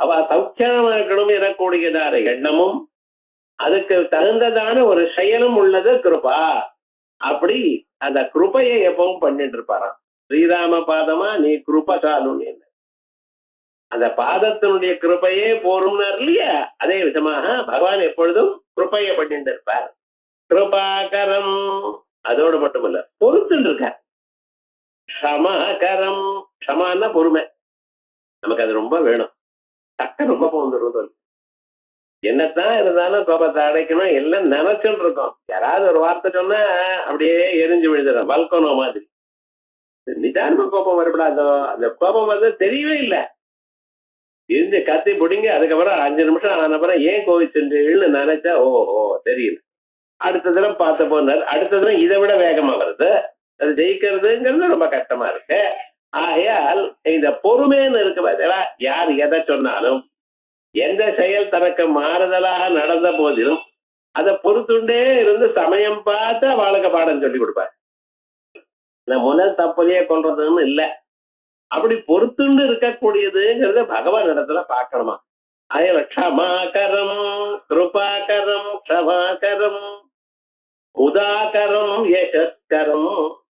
அவ சௌக்கியமா இருக்கணும் எனக்கூடியதான எண்ணமும் அதுக்கு தகுந்ததான ஒரு செயலும் உள்ளது கிருபா. அப்படி அந்த கிருபையை எப்பவும் பண்ணிட்டு இருப்பாராம். ஸ்ரீராம பாதமா நீ கிருபசாலுன்னு, அந்த பாதத்தினுடைய கிருபையே போரும்னார் இல்லையா, அதே விதமாக பகவான் எப்பொழுதும் கிருபையை பண்ணிட்டு இருப்பார். கிருபாகரம் அதோடு மட்டுமல்ல, பொறுத்துட்டு இருக்கார். க்ஷமாகரம், க்ஷமான்னா பொறுமை. நமக்கு அது ரொம்ப வேணும். டக்குன்னு கோபம் வந்துடும். என்னத்தான் இருந்தாலும் கோபத்தை அடைக்கணும் எல்லாம் நினைச்சுட்டு இருக்கோம். யாராவது ஒரு வார்த்தை சொன்னா அப்படியே எரிஞ்சு விழுந்துடும், பல்கோனோ மாதிரி. நிதானமா கோபம் வரப்படாதோ, அந்த கோபம் வந்து தெரியவே இல்லை. இருந்து கத்தி பிடிங்க, அதுக்கப்புறம் 5 நிமிஷம் ஆனப்புறம் ஏன் கோவிச்சுன்னு நினைச்சா ஓஹோ தெரியல. அடுத்த தடவை பார்த்த போனார், அடுத்த தடவை இதை விட வேகமா வருது. அது ஜெயிக்கிறதுங்கிறது ரொம்ப கஷ்டமா இருக்கு. ஆகையால் இந்த பொறுமைன்னு இருக்கு பார்த்தீங்களா, யார் எதை சொன்னாலும் எந்த செயல் தனக்கு மாறுதலாக நடந்த போதிலும் அதை பொறுத்துண்டே இருந்து சமயம் பார்த்து அவளுக்கு பாடம் சொல்லி கொடுப்பார். முதல் தப்புலையே கொள்றதுன்னு இல்லை, அப்படி பொறுத்துண்டு இருக்கக்கூடியதுங்கிறத பகவான் இடத்துல பார்க்கணுமா. அயல் க்ஷமாகரம் கிருபாகரம் க்ஷமாகரம் உதாகரம் யசஸ்கரம்,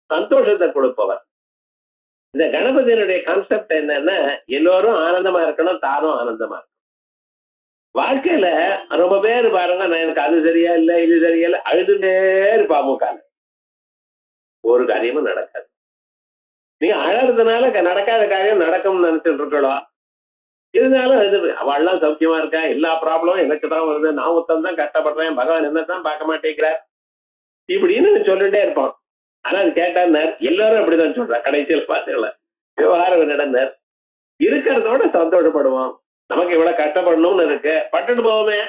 சந்தோஷத்தை கொடுப்பவர். இந்த கணபதியினுடைய கான்செப்ட் என்னன்னா, எல்லோரும் ஆனந்தமா இருக்கணும், தானும் ஆனந்தமா இருக்கணும். வாழ்க்கையில ரொம்ப பேர் பாருங்க, நான் எனக்கு அது சரியா இல்லை இது சரியா இல்லை அழுதுட்டே இருப்பா, முக்கால ஒரு காரியமும் நடக்காது. நீங்க அழறதுனால நடக்காத காரியம் நடக்கும்னு நினைச்சிட்டு இருக்கலாம். இருந்தாலும் அது அவள்லாம் சௌக்கியமா இருக்கா, எல்லா ப்ராப்ளமும் எனக்கு தான் வருது, நான் ஒருத்தன் தான் கஷ்டப்படுறேன், பகவான் என்னதான் பார்க்க மாட்டேங்கிறார் இப்படின்னு சொல்லிட்டே இருப்பான். ஆனா அது கேட்டார், எல்லாரும் அப்படிதான் சொல்றா. கடைசியில் பார்த்தீங்களா விவகாரம் நடந்தார், இருக்கிறதோட சந்தோஷப்படுவோம். நமக்கு இவ்வளவு கஷ்டப்படணும்னு இருக்கு, பட்டுட்டு போவோமே.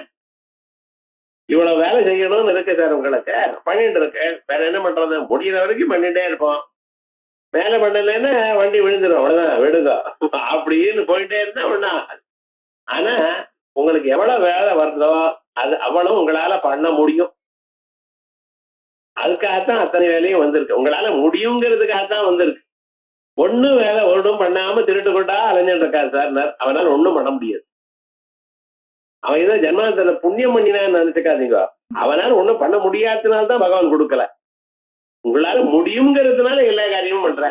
இவ்வளவு வேலை செய்யணும்னு இருக்கு சார் உங்களுக்கு, பண்ணிட்டு இருக்கேன். வேற என்ன பண்றது, முடிகிற வரைக்கும் பண்ணிட்டே இருப்போம். மேல பண்ணலைன்னா வண்டி விழுந்துடும், அவ்வளவுதான் விடுங்க அப்படின்னு போயிட்டே இருந்தா ஒண்ணா. ஆனா உங்களுக்கு எவ்வளவு வேலை வருதோ அது அவ்வளவு உங்களால பண்ண முடியும். அதுக்காகத்தான் அத்தனை வேலையும் வந்திருக்கு, உங்களால முடியுங்கிறதுக்காகத்தான் வந்திருக்கு. ஒண்ணும் வேலை ஒன்றும் பண்ணாம திருட்டு கொண்டா அலைஞ்சிட்டு இருக்காரு சார், அவனால ஒண்ணும் பண்ண முடியாது. அவன் ஏதோ ஜென்மாந்தத்துல புண்ணியம் பண்ணினான்னு நினைச்சுக்காதீங்க, அவனால ஒண்ணும் பண்ண முடியாததுனால்தான் பகவான் கொடுக்கல. உங்களால முடியுங்கிறதுனால எல்லா காரியமும் பண்ற.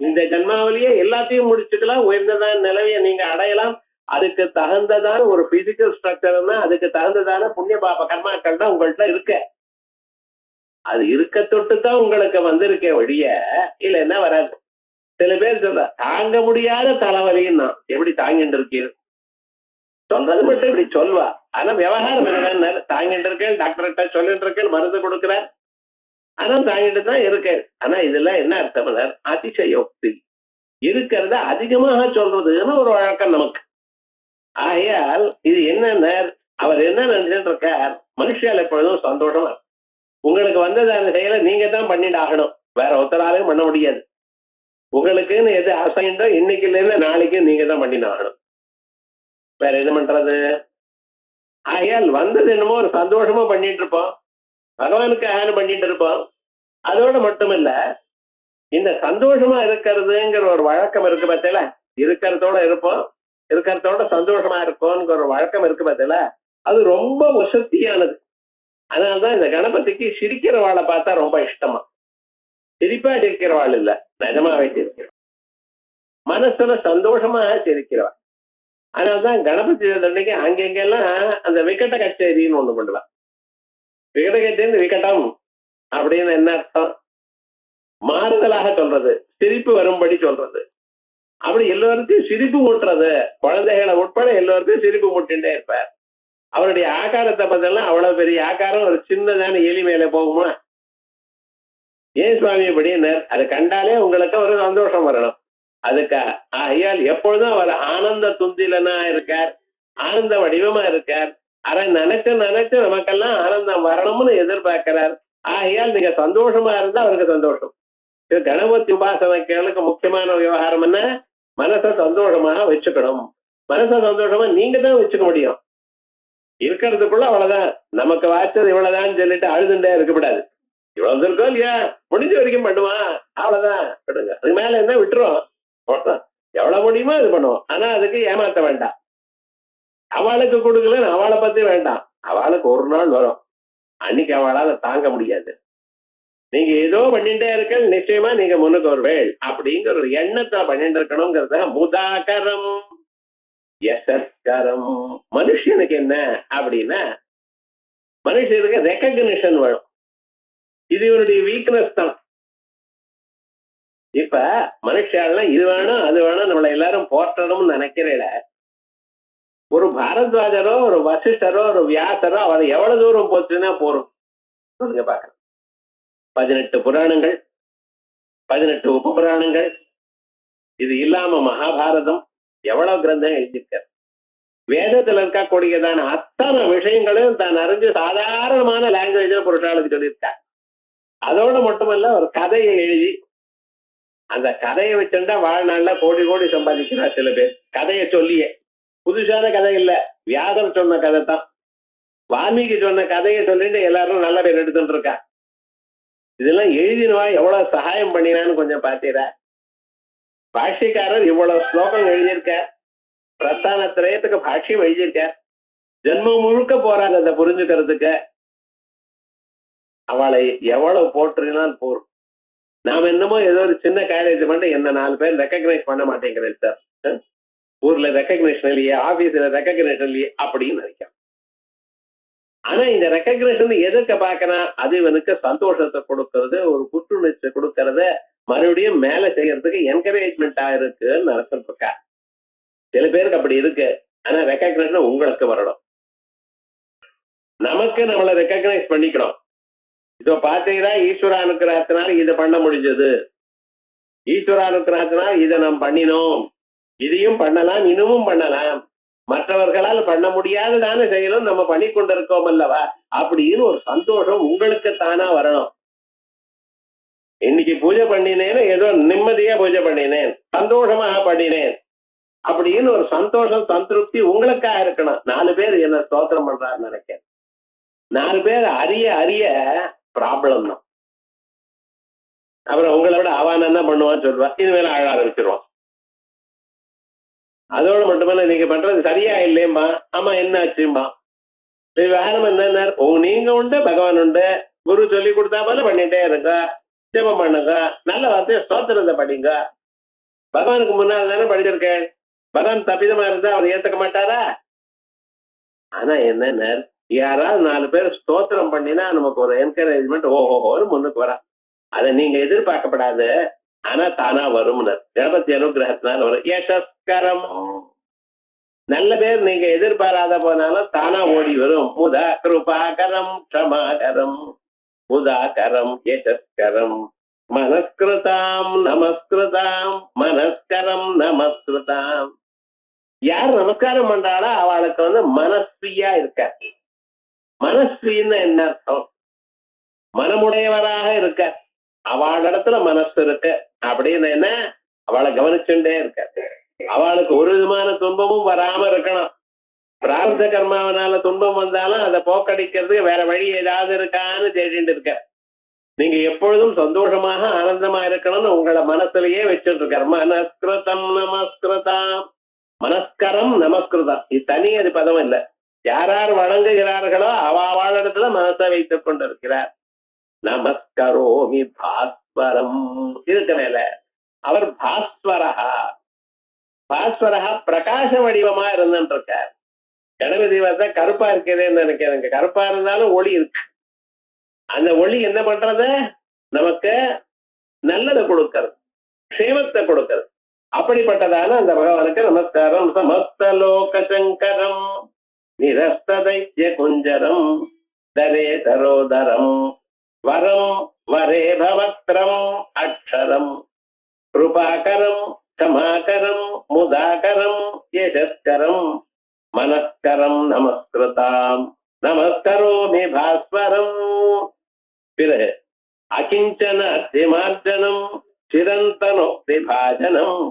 இந்த ஜென்மாவிலேயே எல்லாத்தையும் முடிச்சுக்கலாம், உயர்ந்ததான நிலவைய நீங்க அடையலாம். அதுக்கு தகுந்ததான ஒரு பிசிக்கல் ஸ்ட்ரக்சர்னா அதுக்கு தகுந்ததான புண்ணிய பாப கர்மாக்கள் தான் உங்கள்கிட்ட இருக்க. அது இருக்க தொட்டு தான் உங்களுக்கு வந்திருக்கே ஒழிய இல்லைன்னா வராது. சில பேர் சொல்ற தாங்க முடியாத தலைவலின்னா எப்படி தாங்கிட்டு இருக்கீங்க சொல்றது மட்டும் இப்படி சொல்வா. ஆனா விவகாரம் என்ன, தாங்கிட்டு இருக்கேன், டாக்டர்கிட்ட சொல்லிட்டு இருக்கேன், மருந்து கொடுக்குறேன், ஆனா தாங்கிட்டு தான் இருக்கேன். ஆனா இதெல்லாம் என்ன அர்த்தம், அதிசயோக்தி. இருக்கிறத அதிகமாக சொல்றதுன்னு ஒரு வழக்கம் நமக்கு. ஆகையால் இது என்னன்னா அவர் என்ன நினைச்சிட்டு இருக்கார், மனுஷால் எப்பொழுதும் சந்தோஷமா உங்களுக்கு வந்தது அந்த செயலை நீங்க தான் பண்ணிட்டு ஆகணும், வேற ஒருத்தராலையும் பண்ண முடியாது. உங்களுக்குன்னு எது அசைண்டோ இன்னைக்குல இருந்து நாளைக்கு நீங்க தான் பண்ணிட்டு ஆகணும், வேற என்ன பண்றது. ஆகையால் வந்தது என்னமோ ஒரு சந்தோஷமா பண்ணிட்டு இருப்போம், பகவானுக்கு பண்ணிட்டு இருப்போம். அதோட மட்டும் இல்ல, இந்த சந்தோஷமா இருக்கிறதுங்கிற ஒரு வழக்கம் இருக்கு பார்த்தல, இருக்கிறதோட இருப்போம், இருக்கிறதோட சந்தோஷமா இருப்போம்ங்கிற ஒரு வழக்கம் இருக்கு பார்த்தல, அது ரொம்ப வசதியானது. அதனாலதான் இந்த கணபதிக்கு சிரிக்கிறவாளை பார்த்தா ரொம்ப இஷ்டமா. சிரிப்பா சிரிக்கிறவாள் இல்ல, நிஜமாவே சிரிக்கிற மனசுல சந்தோஷமா சிரிக்கிறவா. அதனால்தான் கணபதி அன்னைக்கு அங்கெங்கெல்லாம் அந்த விக்கட்ட கச்சேரின்னு ஒண்ணு பண்ணுவான். விக்கட்ட கச்சேரி விக்கட்டம் அப்படின்னு என்ன அர்த்தம், மாறுதலாக சொல்றது, சிரிப்பு வரும்படி சொல்றது. அப்படி எல்லோருக்கும் சிரிப்பு மூட்டுறது, குழந்தைகளை உட்பட எல்லோருக்கும் சிரிப்பு மூட்டின்றே இருப்பார். அவருடைய ஆகாரத்தை பார்த்தெல்லாம் அவ்வளவு பெரிய ஆகாரம் ஒரு சின்னதான எலி மேல போகுமா, ஏன் சுவாமி அப்படின்னு அதை கண்டாலே உங்களுக்கு ஒரு சந்தோஷம் வரணும். அதுக்கு ஆகையால் எப்பொழுதும் அவர் ஆனந்த துந்திலனா இருக்கார், ஆனந்த வடிவமா இருக்கார். அதை நினைச்சு நினைச்சு நமக்கெல்லாம் ஆனந்தம் வரணும்னு எதிர்பார்க்கிறார். ஆகையால் நீங்க சந்தோஷமா இருந்தா அவருக்கு சந்தோஷம். கணபதி உபாசனைகளுக்கு முக்கியமான விவகாரம் என்ன, மனசை சந்தோஷமாக வச்சுக்கணும். மனசை சந்தோஷமா நீங்க தான் வச்சுக்க முடியும். இருக்கிறதுக்குள்ள அவ்வளவுதான், நமக்கு வாய்ச்சது இவ்வளவுதான் சொல்லிட்டு அழுதுண்டே இருக்கக்கூடாது. இவ்வளவு இருக்கோ இல்லையா, முடிஞ்ச வரைக்கும் பண்ணுவான், அவ்வளவுதான் விடுங்க. அதுக்கு மேல என்ன விட்டுரும், எவ்வளவு முடியுமோ இது பண்ணுவோம். ஆனா அதுக்கு ஏமாத்த வேண்டாம். அவளுக்கு கொடுக்கலன்னு அவளை பத்தி வேண்டாம், அவளுக்கு ஒரு நாள் வரும், அன்னைக்கு அவளால தாங்க முடியாது. நீங்க ஏதோ பண்ணிட்டே இருக்க, நிச்சயமா நீங்க முன்னுக்கு வருவேள் அப்படிங்கிற ஒரு எண்ணத்தை பண்ணிட்டு இருக்கணுங்கிறத முதாகரம் யசஸ்கரம். மனுஷனுக்கு என்ன அப்படின்னா, மனுஷனுக்கு ரெக்கக்னிஷன் வரும், இது இவனுடைய வீக்னஸ் தான். இப்ப மனுஷாலாம் இது வேணும் அது வேணும் நம்மளை எல்லாரும் போற்றணும்னு நினைக்கிறேன். ஒரு பாரத்வாஜரோ ஒரு வசிஷ்டரோ ஒரு வியாசரோ அவர் எவ்வளவு தூரம் போச்சுன்னா போறோம் சொல்லுங்க பாக்க. 18 புராணங்கள், 18 உப புராணங்கள், இது இல்லாம மகாபாரதம், எவ்வளவு கிரந்தம் எழுதியிருக்கார். வேதத்துல இருக்கக்கூடியதான அத்தனை விஷயங்களையும் தான் அறிஞ்சு சாதாரணமான லாங்குவேஜ்ல புருஷாளுக்கு சொல்லியிருக்கார். அதோட மட்டுமல்ல ஒரு கதையை எழுதி அந்த கதையை வச்சுட்டா வாழ்நாள்ல கோடி கோடி சம்பாதிக்கிறார் சில பேர். கதையை சொல்லியே, புதுசான கதை இல்ல, வியாதர் சொன்ன கதை தான். வால்மீகி சொன்ன கதையை சொல்லிட்டு எல்லாரும் நல்ல பேர் எடுத்துட்டு இருக்கா. இதெல்லாம் எழுதினவா எவ்வளவு சகாயம் பண்ணினான்னு கொஞ்சம் பார்த்தீரா. பாஷ்யக்காரர் இவ்வளவு ஸ்லோகம் எழுதியிருக்கார், பிரஸ்தான திரயத்துக்கு பாஷ்யம் எழுதியிருக்கார், ஜென்மம் முழுக்க போறாங்க அதை புரிஞ்சுக்கிறதுக்கு. அவளை எவ்வளவு போற்றுனால் போரும். நாம என்னமோ ஏதோ ஒரு சின்ன காலேஜ் பண்ணி என்ன 4 பேர் ரெக்கக்னைஸ் பண்ண மாட்டேங்கிறேன் சார், ஊர்ல ரெக்கக்னேஷன் இல்லையே, ஆபீஸ்ல ரெக்கக்னேஷன் இல்லையே அப்படின்னு நினைக்கிறேன். ஆனா இந்த ரெக்கக்னேஷன் எதற்கு பார்க்கணும், அது இவனுக்கு சந்தோஷத்தை கொடுக்கறது, ஒரு புத்துணர்ச்சி கொடுக்கறது, மறுபடியும் மேல செய்யறதுக்கு என்கரேஜ்மெண்டா இருக்குன்னு நடத்திருக்கா. சில பேருக்கு அப்படி இருக்கு. ஆனா ரெக்கக்னேஷன் உங்களுக்கு வரணும், நமக்கு நம்மளை ரெக்கக்னைஸ் பண்ணிக்கணும். இதோ பாத்தீங்கன்னா ஈஸ்வர அனுக்கிரகத்தினால இதை பண்ண முடிஞ்சது, ஈஸ்வர அனுக்கிரகத்தினால இதை நாம் பண்ணினோம், இதையும் பண்ணலாம், இன்னமும் பண்ணலாம். மற்றவர்களால் பண்ண முடியாததான செயலும் நம்ம பண்ணி கொண்டிருக்கோம் அல்லவா அப்படின்னு ஒரு சந்தோஷம் உங்களுக்கு தானா வரணும். இன்னைக்கு பூஜை பண்ணினேன்னு ஏதோ நிம்மதியா பூஜை பண்ணினேன், சந்தோஷமாக பண்ணினேன் அப்படின்னு ஒரு சந்தோஷம் சந்திருப்தி உங்களுக்காக இருக்கணும். 4 பேர் என்ன ஸ்தோத்திரம் பண்றாருன்னு நினைக்கிறேன். 4 பேர் அறிய அறிய ப்ராப்ளம் தான். அப்புறம் உங்களை விட அவன் என்ன பண்ணுவான்னு சொல்லுவா, இனிமேல அழ ஆரம்பிச்சிருவான். அதோடு மட்டுமல்ல, நீங்க பண்றது சரியா இல்லையம்மா, ஆமா என்ன ஆச்சுமா, விவகாரம் என்ன, நீங்க உண்டு பகவான் உண்டு, குரு சொல்லி கொடுத்தா போல பண்ணிட்டே இருங்க, ஜெபம் பண்ணுங்க, நல்ல வார்த்தையை ஸ்தோத்திரத்தை படிங்க. பகவானுக்கு முன்னால் தானே படிச்சிருக்கேன். பகவான் தப்பிதமா இருந்தா அவர் ஏத்துக்க மாட்டாரா? ஆனா என்ன, யாராவது 4 பேர் ஸ்தோத்திரம் பண்ணினா நமக்கு ஒரு என்கரேஜ்மெண்ட், ஓஹோன்னு முன்னுக்கு வரா. அதை நீங்க எதிர்பார்க்கப்படாது, ஆனா தானா வரும். கணபதி அனுகிரகத்தினால வரும். யசஸ்கரம், நல்ல பேர் நீங்க எதிர்பாராத போனாலும் தானா ஓடி வரும். முதா கிருபாகரம் க்ஷமாகரம் உதாகரம் யசஸ்கரம் மனஸ்கிருதாம் நமஸ்கிருதாம் மனஸ்கரம் நமஸ்கிருதாம். யார் நமஸ்காரம் பண்றாளோ அவளுக்கு மனஸ்வியா இருக்க. மனஸ்வின்னு என்ன அர்த்தம்? மனமுடையவராக இருக்க. அவளிடத்துல மனசு இருக்கு அப்படின்னு என்ன, அவளை கவனிச்சுட்டே இருக்க. அவளுக்கு ஒரு விதமான துன்பமும் வராம இருக்கணும். பிரார்த்த கர்மாவனால துன்பம் வந்தாலும் அதை போக்கடிக்கிறதுக்கு வேற வழி ஏதாவது இருக்கான்னு தேடிட்டு இருக்க. நீங்க எப்பொழுதும் சந்தோஷமாக ஆனந்தமா இருக்கணும்னு உங்களை மனசுலயே வச்சுட்டு இருக்க. மனஸ்கிருதம் நமஸ்கிருதம், மனஸ்கரம் நமஸ்கிருதம், இது தனி அது பதம் இல்லை. யார் வணங்குகிறார்களோ அவளிடத்துல மனசை வைத்துக் கொண்டிருக்கிறார். நமஸ்கரோமி பாஸ்வரம் இருக்க மேல அவர் பாஸ்வரஹா. பாஸ்வரஹா பிரகாச வடிவமா இருந்துட்டு இருக்கார். கணபதி பார்த்தா கருப்பா இருக்கிறேன்னு நினைக்கிறேங்க. கருப்பா இருந்தாலும் ஒளி இருக்கு. அந்த ஒளி என்ன பண்றது? நமக்கு நல்லதை கொடுக்கிறது, க்ஷேமத்தை கொடுக்கிறது. அப்படிப்பட்டதான அந்த பகவானுக்கு நமஸ்காரம். சமஸ்த லோக சங்கரம் நிரஸ்ததைத்ய குஞ்சரம் தரே தரோதரம் வரம் வரே பவக்ரம் அக்ஷரம் கிருபாகரம் க்ஷமாகரம் முதாகரம் யசஸ்கரம் மனஸ்கரம் நமஸ்கிருதாம் நமஸ்கரோமி பாஸ்வரம். பிறகு அகிஞ்சன அத்திமார்ஜனம் சிரந்தனோக்தி பாஜனம்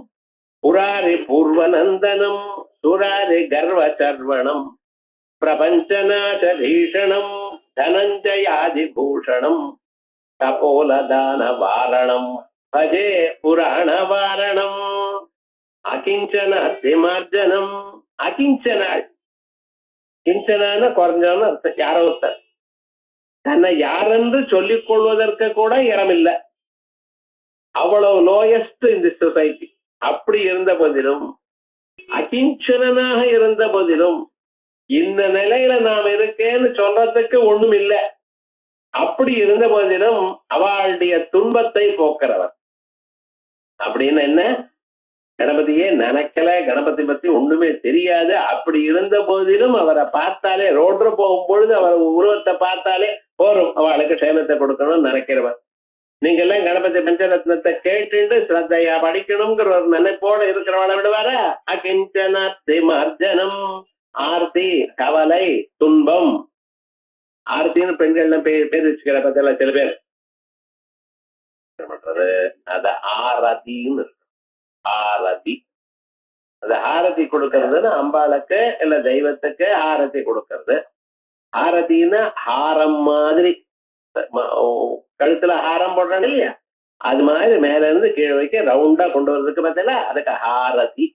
புராரி பூர்வநந்தனம் சுராரி கர்வச்சர்வணம் பிரபஞ்சநாச பீஷணம் தனஞ்சயாதிபூஷணம் கபோலதான வாரணம் பஜே புராண வாரணம். அகிஞ்சன அத்திமார்ஜனம், அகிஞ்சனாள், கிஞ்சனான குறைஞ்சவன்னு அர்த்தம். யாரோ ஒருத்தர் தன்னை யாரென்று சொல்லிக் கொள்வதற்கு கூட இடமில்லை. அவ்வளவு லோயஸ்ட் இந்த சொசைட்டி. அப்படி இருந்த போதிலும், அகிஞ்சனாக இருந்த போதிலும், இந்த நிலையில நாம் இருக்கேன்னு சொல்றதுக்கு ஒண்ணும் இல்லை. அப்படி இருந்த போதிலும் அவளுடைய துன்பத்தை போக்குறவர். அப்படின்னு என்ன, கணபதியே நினைக்கல, கணபதி பத்தி ஒண்ணுமே தெரியாது. அப்படி இருந்த போதிலும் அவரை பார்த்தாலே, ரோட்ல போகும்பொழுது அவர் உருவத்தை பார்த்தாலே போரும், அவளுக்கு க்ஷேமத்தை கொடுக்கணும்னு நினைக்கிறவர். நீங்க எல்லாம் கணபதி பஞ்சரத்னத்தை கேட்டு ஸ்ரத்தையா படிக்கணுங்கிற ஒரு நினைப்போடு இருக்கிறவளை விடுவார? அகிஞ்சனத்தி மார்ஜனம், ஆர்த்தி கவலை துன்பம். ஆர்த்தின்னு பெண்கள் பேர் வச்சுக்கிற பத்தில சில பேர் பண்றது, அத ஆரதின்னு. ஆரதி, அந்த ஆரதி கொடுக்கறதுன்னு அம்பாளுக்கு இல்ல தெய்வத்துக்கு ஆரதி கொடுக்கறது. ஆரத்தின்னா ஹாரம் மாதிரி, கழுத்துல ஹாரம் போடுறாங்க இல்லையா, அது மாதிரி மேல இருந்து கீழே வைக்க ரவுண்டா கொண்டு வர்றதுக்கு பார்த்தல, அதுக்கு ஆரதி.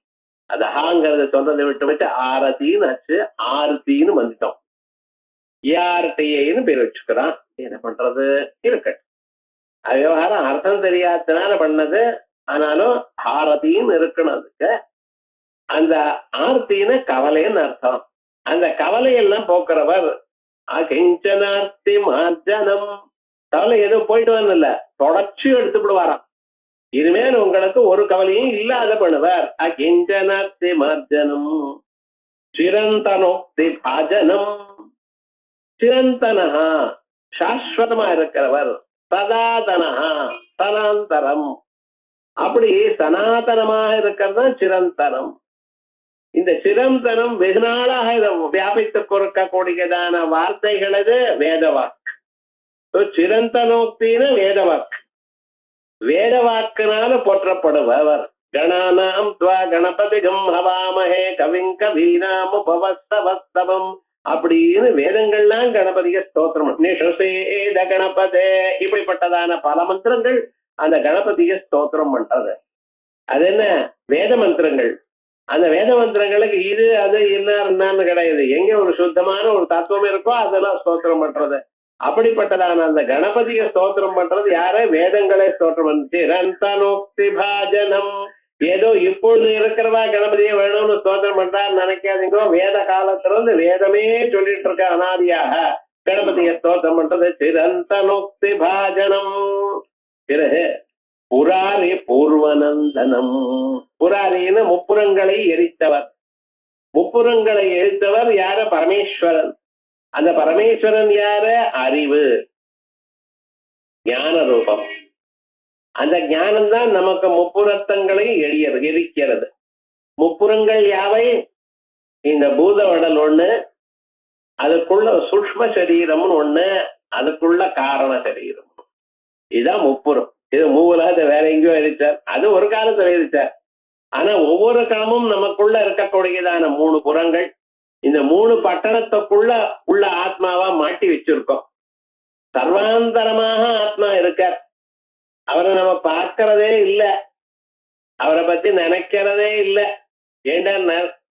அது ஹாங்கிறத சொல்றதை விட்டு ஆரத்தின்னு ஆச்சு, ஆர்த்தின்னு வந்துட்டோம். ஏஆர்டிஐன்னு பேர் வச்சுக்கிறான். என்ன பண்றது, இருக்கு. விவகாரம் அர்த்தம் தெரியாதனால பண்ணது. ஆனாலும் ஆரத்தின்னு இருக்கணும். அதுக்கு அந்த ஆர்த்தின்னு கவலைன்னு அர்த்தம். அந்த கவலையெல்லாம் போக்குறவர். அகிஞ்சனார்த்தி மார்ஜனம், கவலை எதுவும் போயிட்டு வரல, தொடர்ச்சி எடுத்துவிடுவாராம். இனிமேல் உங்களுக்கு ஒரு கவலையும் இல்லாத பண்ணுவார். அகிஞ்சனார்த்தி மார்ஜனம் சிரந்தனோக்தி பாஜனம். சிரந்தனஹா சாஸ்வதமா இருக்கிறவர், சதாதனஹா சனாந்தரம். அப்படி சனாதனமாக இருக்கிறது சிரந்தனம். இந்த சிரந்தனம் வெகு நாளாக இதை வியாபித்து கொடுக்கக்கூடியதான வார்த்தைகள் அது வேதவாக்கு. சிரந்தனோக்தின்னு வேதவாக்கு. வேதவாக்குனால போற்றப்படுபவர். கணானாம் துவா கணபதிகம் ஹவாமஹே கவிங் கவீனாமுபவஸ்தவஸ்தவம் அப்படின்னு வேதங்கள்லாம் கணபதிய ஸ்தோத்திரம். நிஷசேத கணபதே இப்படிப்பட்டதான பல மந்திரங்கள் அந்த கணபதிய ஸ்தோத்திரம் பண்றது. அது என்ன வேத மந்திரங்கள். அந்த வேத மந்திரங்களுக்கு இது அது என்னன்னு கிடையாது. எங்க ஒரு சுத்தமான ஒரு தத்துவம் இருக்கோ அதெல்லாம் ஸ்தோத்திரம் பண்றது. அப்படிப்பட்டதான அந்த கணபதிய ஸ்தோத்திரம் பண்றது யார வேதங்களே ஸ்தோத்திரம் பண்ணுச்சு. ரந்தனோக்தி பாஜனம். ஏதோ இப்பொழுது இருக்கிறவா கணபதியை வேணும்னு ஸ்தோத்திரம் பண்றான்னு நினைக்காதீங்க. வேத காலத்துல இருந்து வேதமே சொல்லிட்டு இருக்க அனாதியாக கணபதிய ஸ்தோத்திரம் பண்றது. சிரந்தனோக்தி பாஜனம். பிறகு புராரி பூர்வநந்தனம். புராரின்னு முப்புறங்களை எரித்தவர். முப்புறங்களை எரித்தவர் யார? பரமேஸ்வரன். அந்த பரமேஸ்வரன் யார? அறிவு, ஞான ரூபம். அந்த ஞானம் தான் நமக்கு முப்புறத்தங்களை எரிக்கிறது. முப்புறங்கள் யாவை? இந்த பூத உடல் ஒண்ணு, அதுக்குள்ள சூக்ஷ்ம சரீரம்னு ஒண்ணு, அதுக்குள்ள காரண சரீரம். இதுதான் முப்புறம். இது மூவலாத வேற எங்கேயோ எரிச்சார். அது ஒரு காலத்துல எரிச்சார். ஆனா ஒவ்வொரு காலமும் நமக்குள்ள இருக்கக்கூடியதான 3 புறங்கள். இந்த 3 பட்டணத்துக்குள்ள உள்ள ஆத்மாவா மாட்டி வச்சிருக்கோம். சர்வாந்தரமாக ஆத்மா இருக்கார். அவரை நம்ம பார்க்கறதே இல்லை, அவரை பத்தி நினைக்கிறதே இல்லை. ஏண்டா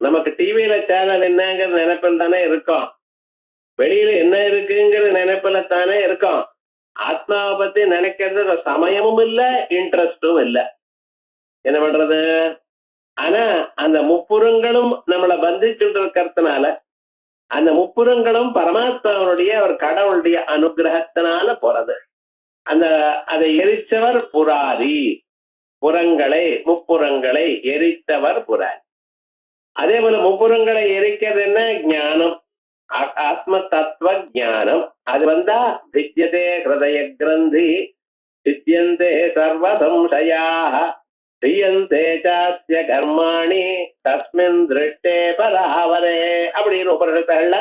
நமக்கு டிவியில சேனல் என்னங்கிற நினைப்பில் தானே இருக்கோம், வெளியில என்ன இருக்குங்கிற நினைப்பில தானே இருக்கோம். ஆத்மாவை பத்தி நினைக்கிறது சமயமும் இல்லை, இன்ட்ரெஸ்டும் இல்லை. என்ன பண்றது? ஆனா அந்த முப்புறங்களும் நம்மளை பந்திச்சுட்டு இருக்கிறதுனால, அந்த முப்புறங்களும் பரமாத்மாவுடைய ஒரு கடவுளுடைய அனுகிரகத்தினால போறது. அதை எரித்தவர் புராரி. புறங்களை முப்புறங்களை எரித்தவர் புராரி. அதே போல முப்புறங்களை எரிக்கிறது என்ன? ஞானம், ஆத்ம தத்துவ ஞானம். அது வந்தா வித்யதே ஹிருதய கிரந்தி சித்தியந்தே சர்வ சம்சயாக ஸ்ரீயந்தே சாஸ்ய கர்மாணி தஸ்மின் திருஷ்டே பராவரே அப்படின்னு உபநிஷத்துல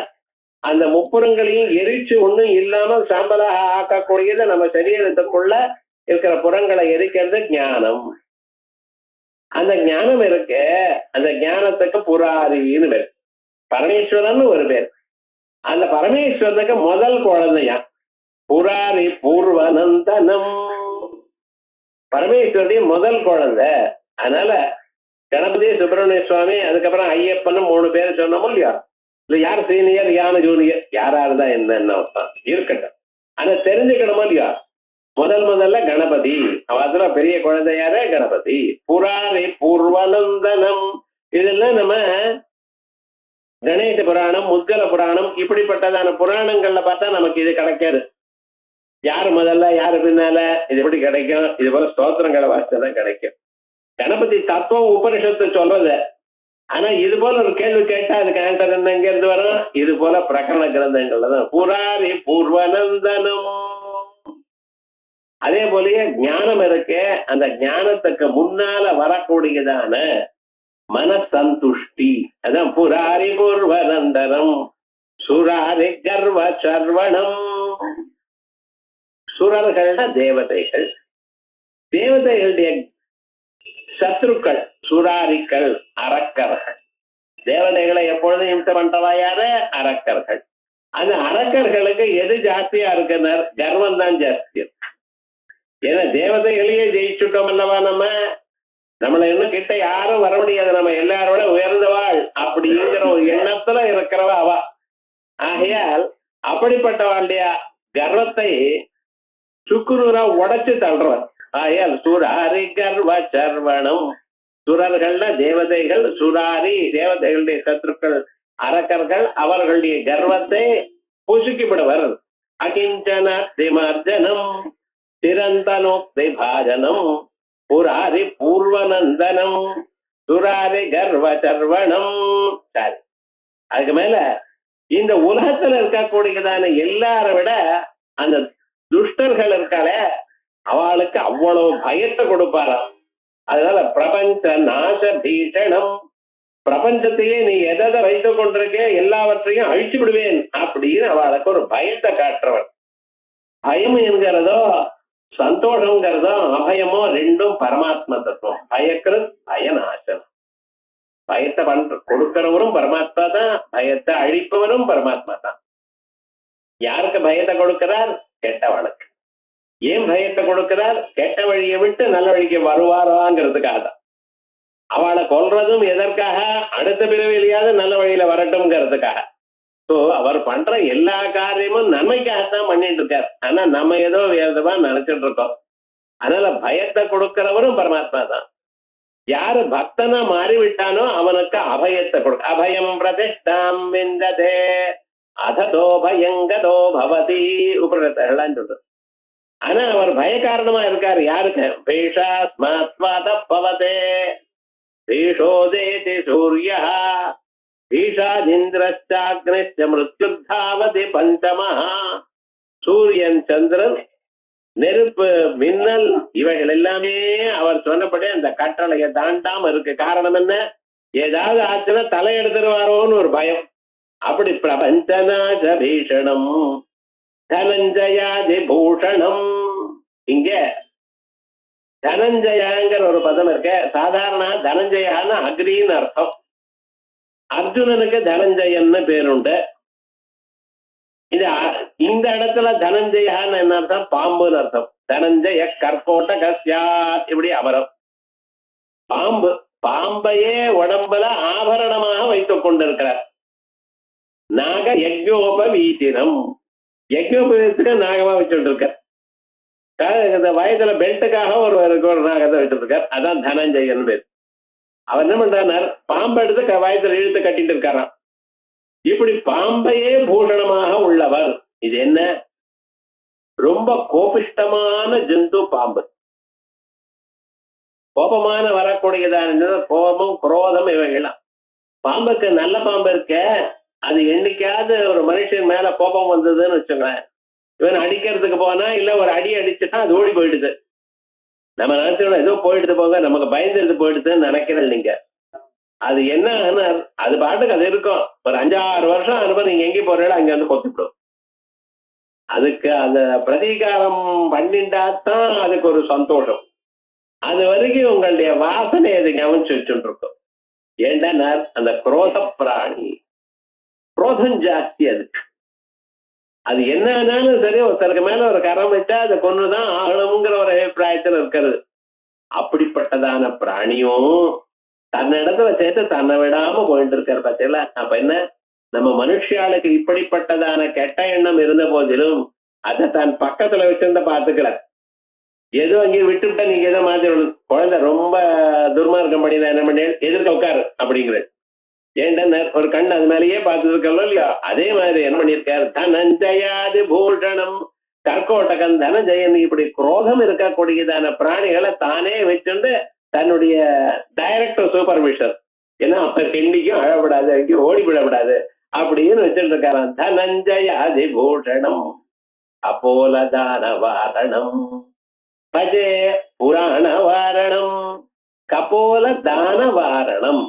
அந்த முப்புறங்களையும் எரிச்சு ஒண்ணும் இல்லாமல் சாம்பலாக ஆக்கக்கூடியது நம்ம சரீரத்துக்குள்ள இருக்கிற புறங்களை எரிக்கிறது ஞானம். அந்த ஞானம் இருக்கு. அந்த ஞானத்துக்கு புராரின்னு பேர். பரமேஸ்வரன் ஒரு பேர். அந்த பரமேஸ்வரனுக்கு முதல் குழந்தையா புராரி பூர்வநந்தனம். பரமேஸ்வருடைய முதல் குழந்தை. அதனால கணபதி, சுப்பிரமணிய சுவாமி, அதுக்கப்புறம் ஐயப்பன் 3 பேர் சொன்னோமோ இல்லையா? இல்ல யார் சீனியர் யாரு ஜூனியர், யாரா இருந்தா என்ன இருக்கட்டும். ஆனா தெரிஞ்சுக்கணுமோ இல்லையா? முதல்ல கணபதி. அதுல பெரிய குழந்தை யாரு? கணபதி. புராரி பூர்வநந்தனம். இதெல்லாம் நம்ம கணேச புராணம், முத்கல புராணம் இப்படிப்பட்டதான புராணங்கள்ல பார்த்தா நமக்கு இது கிடைக்காது. யாரு முதல்ல யாரு பின்னால இது எப்படி கிடைக்கும்? இது போல ஸ்தோத்திரங்களை வாசிச்சதான் கிடைக்கும். கணபதி தத்துவம் உபனிஷத்து சொல்றது. ஆனா இது போல ஒரு கேள்வி கேட்டா அதுக்கு ஆன்சர் என்ன எங்க இருந்து வரும்? இது போல பிரகரண கிரந்தங்கள்ல தான். புராரி பூர்வநந்தனம். அதே போலயே ஞானம் இருக்கு. அந்த ஞானத்துக்கு முன்னால வரக்கூடியதான மனசந்துஷ்டி. அதான் புராரி பூர்வநந்தனம் சுராரி கர்வ சர்வணம். சுரர்கள்னா தேவதைகள். தேவதைகளுடைய சத்ருக்கள் சுராரிகள், அரக்கர்கள். தேவதைகளை எப்பொழுதும் இம்சை பண்றவா யாரு? அரக்கர்கள். அந்த அரக்கர்களுக்கு எது ஜாஸ்தியா இருக்குன்னு கர்வம் தான் ஜாஸ்தி. ஏன்னா தேவதைகளையே ஜெயிச்சுட்டோம் அல்லவா? நம்மளை இன்னும் கிட்ட யாரும் வர முடியாது, நம்ம எல்லாரோட உயர்ந்தவாள் அப்படிங்கிற ஒரு எண்ணத்துல இருக்கிறவா அவா. ஆகையால் அப்படிப்பட்டவாளுடைய கர்வத்தை சுக்குநூறா உடைச்சு தள்ளுறவன். ஆகையால் சுராரி கர்வ சர்வணம். சுரர்கள்னா தேவதைகள், சுராரி தேவதைகளுடைய சத்துருக்கள் அரக்கர்கள். அவர்களுடைய கர்வத்தை புசுக்கிவிடுவர். அகிஞ்சன திமர்ஜனம் சிரந்தனோக்தி பாஜனம் புராரி பூர்வநந்தனம் சுராரி கர்வ சர்வணம். சரி, அதுக்கு மேல இந்த உலகத்துல இருக்கக்கூடியதான எல்லாரை விட அந்த துஷ்டர்கள் இருக்காளே அவளுக்கு அவ்வளவு பயத்தை கொடுப்பாராம். அதனால பிரபஞ்ச நாச பீஷணம். பிரபஞ்சத்தையே நீ எதை வைத்துக் கொண்டிருக்கே எல்லாவற்றையும் அழிச்சு விடுவேன் அப்படின்னு அவளுக்கு ஒரு பயத்தை காட்டுறவன். பயம் என்கிறதோ சந்தோஷங்கிறதோ அபயமோ ரெண்டும் பரமாத்மா தத்துவம். பயக்கிறது பயநாசனம். பயத்தை கொடுக்கிறவரும் பரமாத்மா தான், பயத்தை அழிப்பவரும் பரமாத்மா தான். யாருக்கு பயத்தை கொடுக்கிறார்? கெட்டவனுக்கு. ஏன் பயத்தை கொடுக்கிறார்? கெட்ட வழியை விட்டு நல்ல வழிக்கு வருவாராங்கிறதுக்காக தான். அவளை கொல்றதும் எதற்காக? அடுத்த பிறவிலையாவது நல்ல வழியில வரட்டும்ங்கிறதுக்காக. ஸோ அவர் பண்ற எல்லா காரியமும் நன்மைக்காகத்தான் பண்ணிட்டு இருக்காரு. ஆனா நம்ம ஏதோ வேதமா நினைச்சிட்டு இருக்கோம். அதனால பயத்தை கொடுக்கிறவரும் பரமாத்மா தான். யாரு பக்தனா மாறிவிட்டானோ அவனுக்கு அபயத்தை கொடுக்க. அபயம் பிரதிஷ்டாம் விந்ததே அததோ பயங்கதோ பவதி உபநிடதங்கள்லாம் சொல்றது. ஆனா அவர் பய காரணமா இருக்காரு. யாருக்கு? பீஷாஸ்மாத்வாத பவதே பீஷோதேதி சூர்யா பீஷாதிந்திரச்சாக்னிஷ்ட மிருத்யுத்தாவதி பஞ்சமா. சூரியன், சந்திரன், நெருப்பு, மின்னல் இவைகள் எல்லாமே அவர் சொன்னபடி அந்த கட்டளையை தாண்டாம இருக்கு. காரணம் என்ன? ஏதாவது ஆச்சுன்னா தலை எடுத்துருவாரோன்னு ஒரு பயம். அப்படி பிரபஞ்சநாச பீஷணம் தனஞ்சயாதி பூஷணம். இங்க தனஞ்சயாங்கிற ஒரு பதம் இருக்க. சாதாரண தனஞ்சயான்னு அக்னின்னு அர்த்தம். அர்ஜுனனுக்கு தனஞ்சயன்னு பேருண்டு. இந்த இடத்துல தனஞ்சயான்னு என்ன அர்த்தம்? பாம்புன்னு அர்த்தம். தனஞ்சய கற்கோட்ட கஸ்யா இப்படி அமரம். பாம்பு, பாம்பையே உடம்புல ஆபரணமாக வைத்துக் கொண்டிருக்கிறார். நாக யஜ்ஞோபவீதினம், யஜ்ஞோபவீதத்துக்கு நாகமா வச்சுட்டு இருக்கார். வயதுல பெல்ட்டுக்காக ஒரு நாகத்தை வச்சுட்டு இருக்கார். அதான் தனஞ்சயன் பேர். அவர் என்ன பண்றார்? பாம்பை எடுத்து வயதுல இழுத்து கட்டிட்டு இருக்காராம். இப்படி பாம்பையே பூஷணமாக உள்ளவர். இது என்ன? ரொம்ப கோபிஷ்டமான ஜந்து பாம்பு. கோபமான வரக்கூடியதான கோபம், குரோதம் இவைகள்லாம். பாம்புக்கு நல்ல பாம்பு இருக்க, அது என்னைக்காவது ஒரு மனுஷன் மேல கோபம் வந்ததுன்னு வச்சுங்களேன், இவன் அடிக்கிறதுக்கு போனா இல்ல ஒரு அடி அடிச்சுட்டா அது ஓடி போயிடுது. நம்ம நினைச்சோம் ஏதோ போயிடுது போங்க, நமக்கு பயந்துட்டு போயிடுதுன்னு நினைக்கிறேன். நீங்க அது என்ன, அது பாட்டுக்கு அது இருக்கும். ஒரு 5-6 வருஷம் அனுப்ப நீங்க எங்கே போறீங்களோ அங்க வந்து கொத்திவிடும். அதுக்கு அந்த பிரதீகாரம் பண்ணிட்டாதான் அதுக்கு ஒரு சந்தோஷம். அது வரைக்கும் உங்களுடைய வாசனை அது கவனிச்சு வச்சுட்டு இருக்கும். ஏண்டா அந்த குரோத பிராணி, குரோதம் ஜாஸ்தி அதுக்கு. அது என்னன்னாலும் சரி, ஒருத்தருக்கு மேல ஒரு கரம் வச்சா அதை கொண்டுதான் ஆகணுங்கிற ஒரு அபிப்பிராயத்தில் இருக்கிறது. அப்படிப்பட்டதான பிராணியும் தன்னிடத்துல சேர்த்து தன்னை விடாம போயிட்டு இருக்காரு பார்த்தீங்களா? அப்ப என்ன, நம்ம மனுஷியாளுக்கு இப்படிப்பட்டதான கெட்ட எண்ணம் இருந்த போதிலும் அதை தன் பக்கத்துல வச்சிருந்த பாத்துக்கல. ஏதோ அங்கேயும் விட்டுவிட்டா நீங்க ஏதோ மாத்தி குழந்தை ரொம்ப துர்மார்க்கம் பண்ணி என்ன பண்ணி எதிர்க்க உட்காரு அப்படிங்கிற. ஏன்டா ஒரு கண் அது மேலேயே பார்த்துட்டு இருக்கோம் இல்லையா? அதே மாதிரி என்ன பண்ணியிருக்காரு? தனஞ்சயாது பூஷணம் கற்கோட்டகன் தனஞ்சயன். இப்படி குரோதம் இருக்கக்கூடியதான பிராணிகளை தானே வச்சுட்டு தன்னுடைய டைரக்டர் சூப்பர்விஷர், ஏன்னா அப்ப கெண்டிக்கும் அழப்படாது, அங்கேயும் ஓடிவிடப்படாது அப்படின்னு வச்சுட்டு இருக்காராம். தனஞ்சயாதி பூஷணம் அப்போலதான வாரணம் பஜே புராண வாரணம் கபோல தான வாரணம்.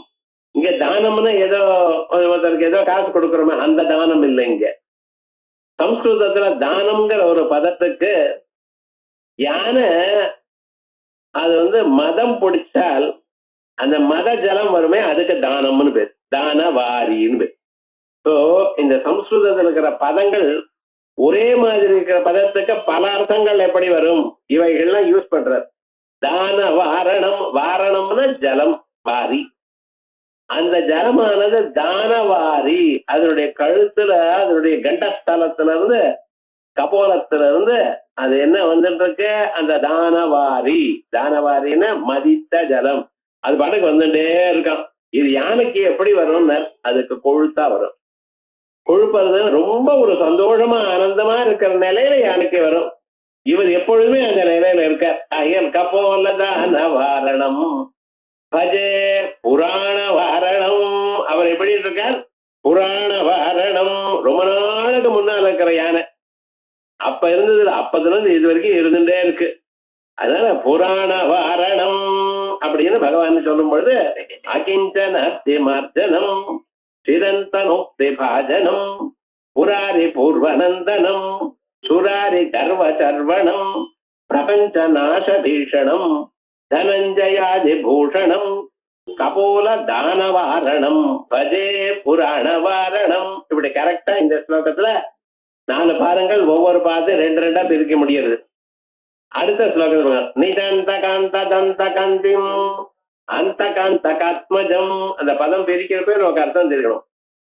இங்க தானம்னா ஏதோ ஒருத்தருக்கு ஏதோ காசு கொடுக்குறோமே அந்த தானம் இல்லை. இங்க சம்ஸ்கிருதத்துல தானம்ங்கிற ஒரு பதத்துக்கு யானை அது மதம் பிடிச்சால் அந்த மத ஜலம் வருமே அதுக்கு தானம்னு பேர், தானவாரின்னு பேர். ஸோ இந்த சம்ஸ்கிருதத்தில் இருக்கிற பதங்கள் ஒரே மாதிரி இருக்கிற பதத்துக்கு பல அர்த்தங்கள் எப்படி வரும், இவைகள்லாம் யூஸ் பண்றார். தான வாரணம், வாரணம்னா ஜலம், வாரி. அந்த ஜலமானது தானவாரி, அதனுடைய கழுத்துல அதனுடைய கண்டஸ்தலத்துல இருந்து கபோலத்துல இருந்து அது என்ன வந்துட்டு இருக்கு, அந்த தானவாரி. தானவாரின்னா மதித்த ஜலம். அது பாட்டுக்கு வந்துட்டே இருக்கான். இது யானைக்கு எப்படி வரும், அதுக்கு கொழுத்தா வரும். கொழுப்பது ரொம்ப ஒரு சந்தோஷமா ஆனந்தமா இருக்கிற நிலையில யானைக்கு வரும். இவர் எப்பொழுதுமே அந்த நிலையில இருக்கார். ஐயன் கபோல தான வாரணம் பஜே புராண வாரணம். அவர் எப்படி இருக்கார்? புராண வாரணம். ரொம்ப நாளுக்கு முன்னால இருக்கிற யானை, அப்ப இருந்தது, அப்பத்துல இருந்து இது வரைக்கும் இருந்துட்டே இருக்கு. அதனால புராண வாரணம் அப்படின்னு பகவான் சொல்லும் பொழுது அகிஞ்சன மார்ஜனம் சிரந்தனோக்தி பாஜனம் புராரி பூர்வநந்தனம் சுராரி கர்வ சர்வணம் பிரபஞ்ச நாச பீஷணம் தனஞ்சயாதி பூஷணம் கபோல தானவாரணம் பஜே புராண வாரணம். இப்படி கரெக்டா இந்த ஸ்லோகத்துல 4 பாதங்கள் ஒவ்வொரு பாதம் 2 பிரிக்க முடியாது. அடுத்த ஸ்லோகம் நிதந்த காந்த தந்த காந்திம் அந்த காந்த காத்மஜம். அந்த பதம் பிரிக்கிறப்ப நமக்கு அர்த்தம் தெரியும்.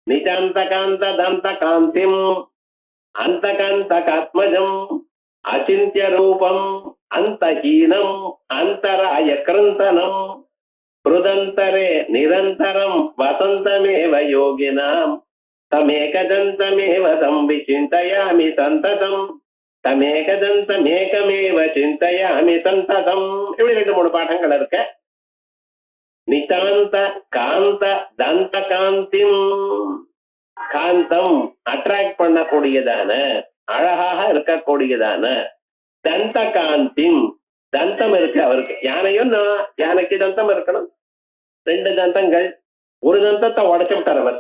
நிதாந்த காந்த தந்த காந்திம் அந்த காந்த காத்மஜம் அச்சிந்திய ரூபம் அந்தஹீனம் அந்தராய கிருந்தனம் ஹிருதந்தரே நிரந்தரம் வசந்தமேவ யோகினாம் தமேகதந்தமேவ தம் விசிந்தயாமி சந்ததம் தமேகதந்தமேகமேவ சிந்தயாமி சந்ததம். இப்படி 2-3 பாடங்கள் இருக்க. நிதாந்த காந்த தந்த காந்திம். காந்தம் அட்ராக்ட் பண்ணக்கூடியதான அழகாக இருக்கக்கூடியதான தந்த காந்திம். தந்தம் இருக்கு அவருக்கு. யானையும் யானைக்கு தந்தம் இருக்கணும். 2 தந்தங்கள். ஒரு தந்தத்தை உடைச்சு விட்டார் அவர்.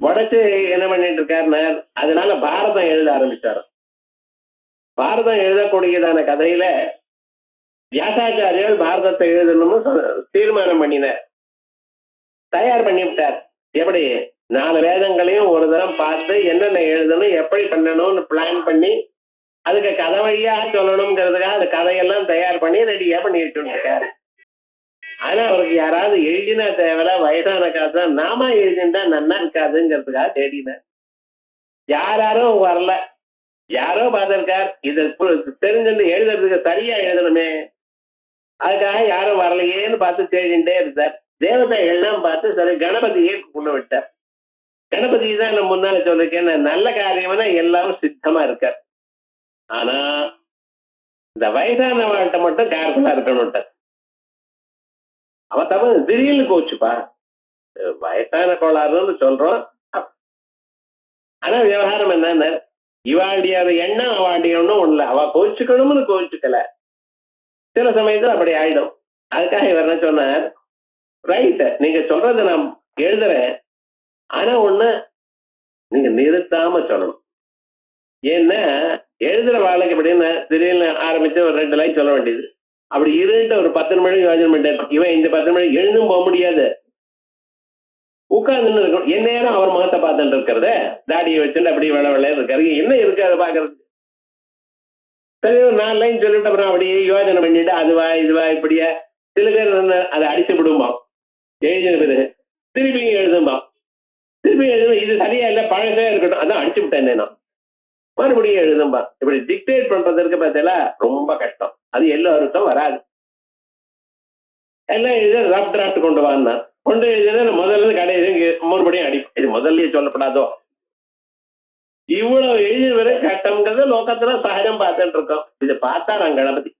உடைச்சு என்ன பண்ணிட்டு இருக்காருன்னா அதனால பாரதம் எழுத ஆரம்பிச்சாரு. பாரதம் எழுதக்கூடியதான கதையில வியாசாச்சாரியர் பாரதத்தை எழுதணும்னு தீர்மானம் பண்ணினார். தயார் பண்ணி விட்டார். எப்படி 4 வேதங்களையும் ஒரு தரம் பார்த்து என்னென்ன எழுதணும் எப்படி பண்ணணும்னு பிளான் பண்ணி அதுக்கு கதை வழியா சொல்லணுங்கிறதுக்காக அந்த கதையெல்லாம் தயார் பண்ணி ரெடியா பண்ணி வச்சுருக்காரு. ஆனா அவருக்கு யாராவது எழுதினா தேவையில்ல, வயசான காசா நாம எழுதினா நன்னா இருக்காதுங்கிறதுக்காக தேடினார். யாரும் வரல. யாரோ பார்த்திருக்கார். இது தெரிஞ்சுட்டு எழுதுறதுக்கு சரியா எழுதணுமே, அதுக்காக யாரும் வரலையேன்னு பார்த்து தேடிட்டே இருந்தார். தேவதைகள் எல்லாம் பார்த்து சரி கணபதியே கொண்டு விட்டார். கணபதி தான் நம்ம முன்னால சொல்லிருக்கேன், நல்ல காரியம்னா எல்லாரும் சித்தமா இருக்கார். ஆனா இந்த வயசான வாழ்க்கை மட்டும் கேர்ஃபுல்லா இருக்கணும். அவ தமிழ் திடீர்னு கோச்சுப்பா, வயசான கோளாறுன்னு சொல்றோம். ஆனா விவகாரம் என்னன்னு இவாளுடைய எண்ணம் அவாளுடைய ஒன்றும் ஒண்ணு. அவ கோச்சுக்கணும்னு கோச்சுக்கல. சில சமயத்துல அப்படி ஆயிடும். அதுக்காக இவர் என்ன சொன்னார், ரைட் நீங்க சொல்றதை நான் எழுதுறேன், ஆனா ஒண்ணு நீங்க நிறுத்தாம சொல்லணும். ஏன்னா எழுதுற வாழ்க்கை அப்படின்னு திடீர்னு ஆரம்பிச்சு ஒரு 2 லைன் சொல்ல வேண்டியது. அப்படி இருந்துட்டு ஒரு 10 நிமிடம் யோஜனை பண்ணிட்டு இவன் இந்த 10 நிமிடம் எழுந்தும் போக முடியாது, உட்கார்ந்து இருக்கணும். என் நேரம் அவர் முகத்தை பார்த்துட்டு இருக்கிறத தாடியை வச்சுட்டு அப்படி விளையாட இருக்காரு. என்ன இருக்கு அதை பாக்குறது. சரி ஒரு 4 லைன் சொல்லிட்டு அப்புறம் அப்படியே யோஜனை பண்ணிட்டு அதுவா இதுவா இப்படியா. சில பேர் அதை அடிச்சு விடுமா எழுதின பிறகு திருப்பி எழுதும்பா. திருப்பி எழுதும் இது சரியா இல்லை பழசே இருக்கட்டும், அதான் அடிச்சு விட்டேன் நான் மறுபடியும் எழுதும்பா. இப்படி டிக்டேட் பண்றதுக்கு பார்த்தீங்களா ரொம்ப கஷ்டம். அது எல்லாருக்கும் வராது. எல்லாம் எழுத ரஃப் டிராஃப்ட் கொண்டு வாங்க கொண்டு எழுதுனா முதல்ல கடைசி மறுபடியும் அடிப்போம். இது முதல்லயே சொல்லப்படாதோ. இவ்வளவு எழுதின வரை கட்டம்ங்கிறது லோகத்துல சகஜம் பார்த்துட்டு இருக்கோம். இது பார்த்தா நான் கணபதி